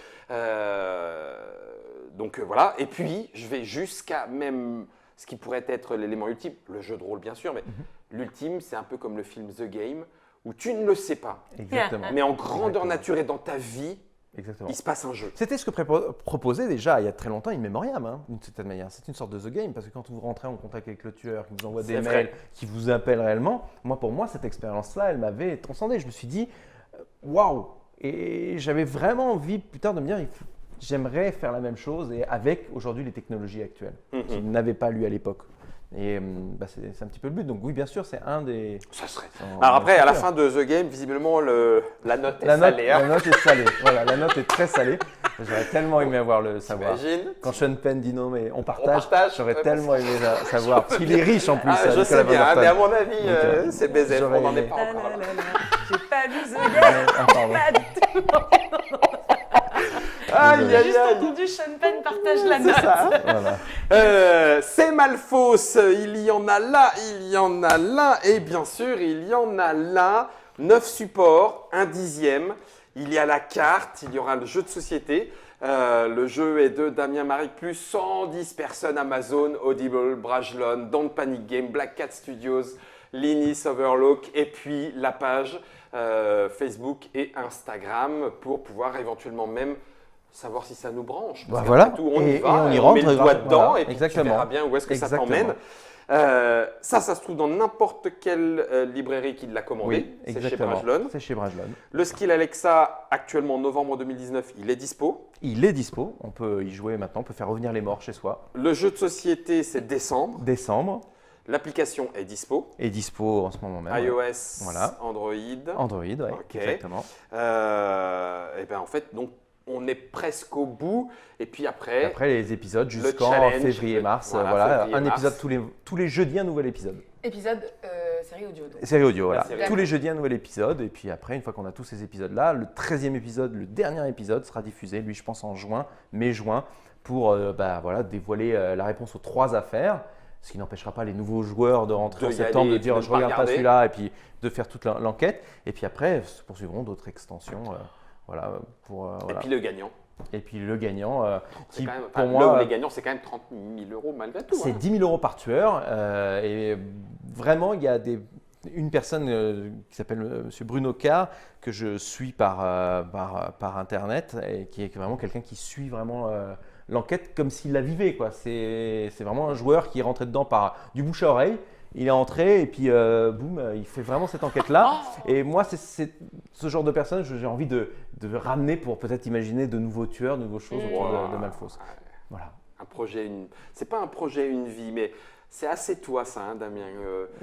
Donc voilà, et puis je vais jusqu'à même ce qui pourrait être l'élément ultime, le jeu de rôle bien sûr, mais l'ultime c'est un peu comme le film The Game, où tu ne le sais pas. Exactement. Mais en grandeur nature et dans ta vie, Exactement. il se passe un jeu. C'était ce que proposait déjà il y a très longtemps In-Memoriam, d'une certaine manière. C'est une sorte de The Game, parce que quand vous rentrez en contact avec le tueur, qui vous envoie des mails, qui vous appelle réellement, pour moi, cette expérience-là, elle m'avait transcendé. Je me suis dit, waouh! Et j'avais vraiment envie, plus tard, de me dire, j'aimerais faire la même chose, et avec aujourd'hui les technologies actuelles, qui n'avaient pas lieu à l'époque. Et c'est un petit peu le but. Donc oui, bien sûr, c'est un des… Ça serait… Alors après, à la fin de The Game, visiblement, la note est salée. La note est salée. Voilà, la note est très salée. J'aurais tellement aimé le savoir. T'imagines ? Quand Sean Penn dit non, mais on partage j'aurais tellement aimé savoir. Parce qu'il est riche en plus. Je sais bien, mais à mon avis, c'est baiser. On n'en est pas encore là. J'ai pas lu The Game. Pas du tout. J'ai juste entendu Sean Penn partage la note. Voilà. C'est Malfos, il y en a là, il y en a là, et bien sûr, il y en a là. 9 supports, un 10e. Il y a la carte, il y aura le jeu de société. Le jeu est de Damien Maric, plus 110 personnes Amazon, Audible, Brajlon, Don't Panic Game, Black Cat Studios, Linis Overlook, et puis la page Facebook et Instagram pour pouvoir éventument même savoir si ça nous branche. Parce tout, on y va, on y rentre, met le doigt dedans et puis tu verras bien où est-ce que ça t'emmène. Ça se trouve dans n'importe quelle librairie qui l'a commandé. Oui, c'est chez Brajlon. C'est chez Brajlon. Le Skill Alexa, actuellement novembre 2019, il est dispo. Il est dispo, on peut y jouer maintenant, on peut faire revenir les morts chez soi. Le jeu de société, c'est décembre. L'application est dispo. Est dispo en ce moment même. iOS, Android. Android, oui, exactement. Et bien en fait, donc, on est presque au bout. Et puis après les épisodes jusqu'en février-mars. Un épisode tous les jeudis, un nouvel épisode. Épisode série audio. Série audio, voilà. Tous les jeudis, un nouvel épisode. Et puis après, une fois qu'on a tous ces épisodes-là, le 13e épisode, le dernier épisode sera diffusé, lui, je pense en mai-juin, pour dévoiler la réponse aux 3 affaires. Ce qui n'empêchera pas les nouveaux joueurs de rentrer en septembre, de dire je ne regarde pas celui-là, et puis de faire toute l'enquête. Et puis après, se poursuivront d'autres extensions. Et puis le gagnant. Et puis le gagnant, qui même, pour moi… Les gagnants, c'est quand même 30 000 € malgré tout. C'est 10 000 € par tueur. Et vraiment, il y a une personne qui s'appelle M. Bruno Carr, que je suis par Internet, et qui est vraiment quelqu'un qui suit vraiment… l'enquête comme s'il la vivait, quoi. C'est vraiment un joueur qui est rentré dedans par du bouche à oreille. Il est entré et puis boum, il fait vraiment cette enquête-là. Et moi, c'est ce genre de personne que j'ai envie de ramener pour peut-être imaginer de nouveaux tueurs, de nouveaux choses autour de Malfos. Voilà. Un projet, c'est pas un projet, une vie, mais c'est assez toi ça, hein, Damien.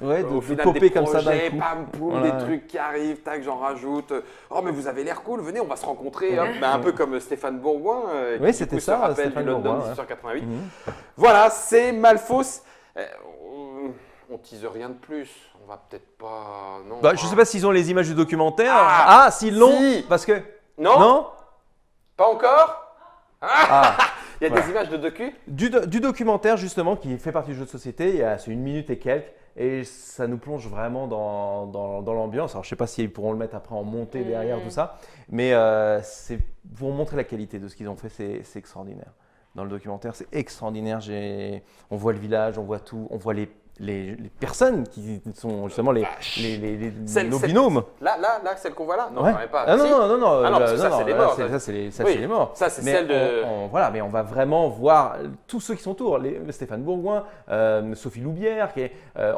Au final, popper comme ça d'un coup. Pam, poum, des trucs qui arrivent, tac, j'en rajoute. Oh, mais vous avez l'air cool, venez, on va se rencontrer. Un peu comme Stéphane Bourgoin. Oui, c'était ça, Stéphane Bourgoin. 1888. Voilà, c'est Malfos. On tease rien de plus. On va peut-être pas. Non. Je sais pas s'ils ont les images du documentaire. S'ils l'ont, parce que. Non. Pas encore? Ah, Il y a voilà. des images de docu? Du documentaire justement qui fait partie du jeu de société, c'est 1 minute et quelques et ça nous plonge vraiment dans l'ambiance. Alors je ne sais pas s'ils pourront le mettre après en montée derrière tout ça, mais c'est pour montrer la qualité de ce qu'ils ont fait, c'est extraordinaire. Dans le documentaire, c'est extraordinaire. On voit le village, on voit tout, on voit les personnes qui sont justement nos binômes. Là, celle qu'on voit là? Non, Ouais. quand même pas. Ah, non, Si. non, non, non, Ah non, parce que non, ça, non, c'est les morts. Ça, c'est Oui. les morts. Ça, c'est Mais celle de. voilà, mais on va vraiment voir tous ceux qui sont autour. Stéphane Bourgoin, Sophie Loubière,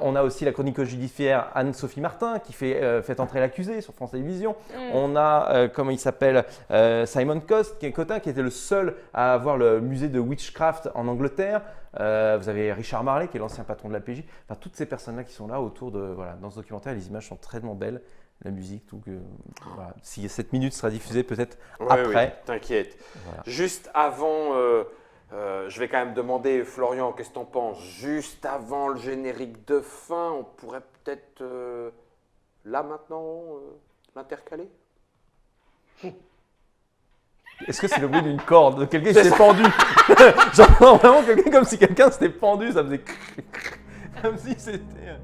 on a aussi la chronique judiciaire Anne-Sophie Martin qui fait entrer l'accusé sur France Télévisions. On a, comment il s'appelle, Simon Cotin qui était le seul à avoir le musée de witchcraft en Angleterre. Vous avez Richard Marley qui est l'ancien patron de la PJ. Enfin, toutes ces personnes-là qui sont là autour de dans ce documentaire, les images sont très belles, la musique, tout. Voilà. Si cette minute sera diffusée peut-être après. Oui, t'inquiète. Voilà. Juste avant, je vais quand même demander, Florian, qu'est-ce que t'en penses? Juste avant le générique de fin, on pourrait peut-être là maintenant l'intercaler? Est-ce que c'est le bruit d'une corde, de quelqu'un qui s'est pendu? J'entends vraiment quelqu'un comme si quelqu'un s'était pendu, ça faisait comme si c'était.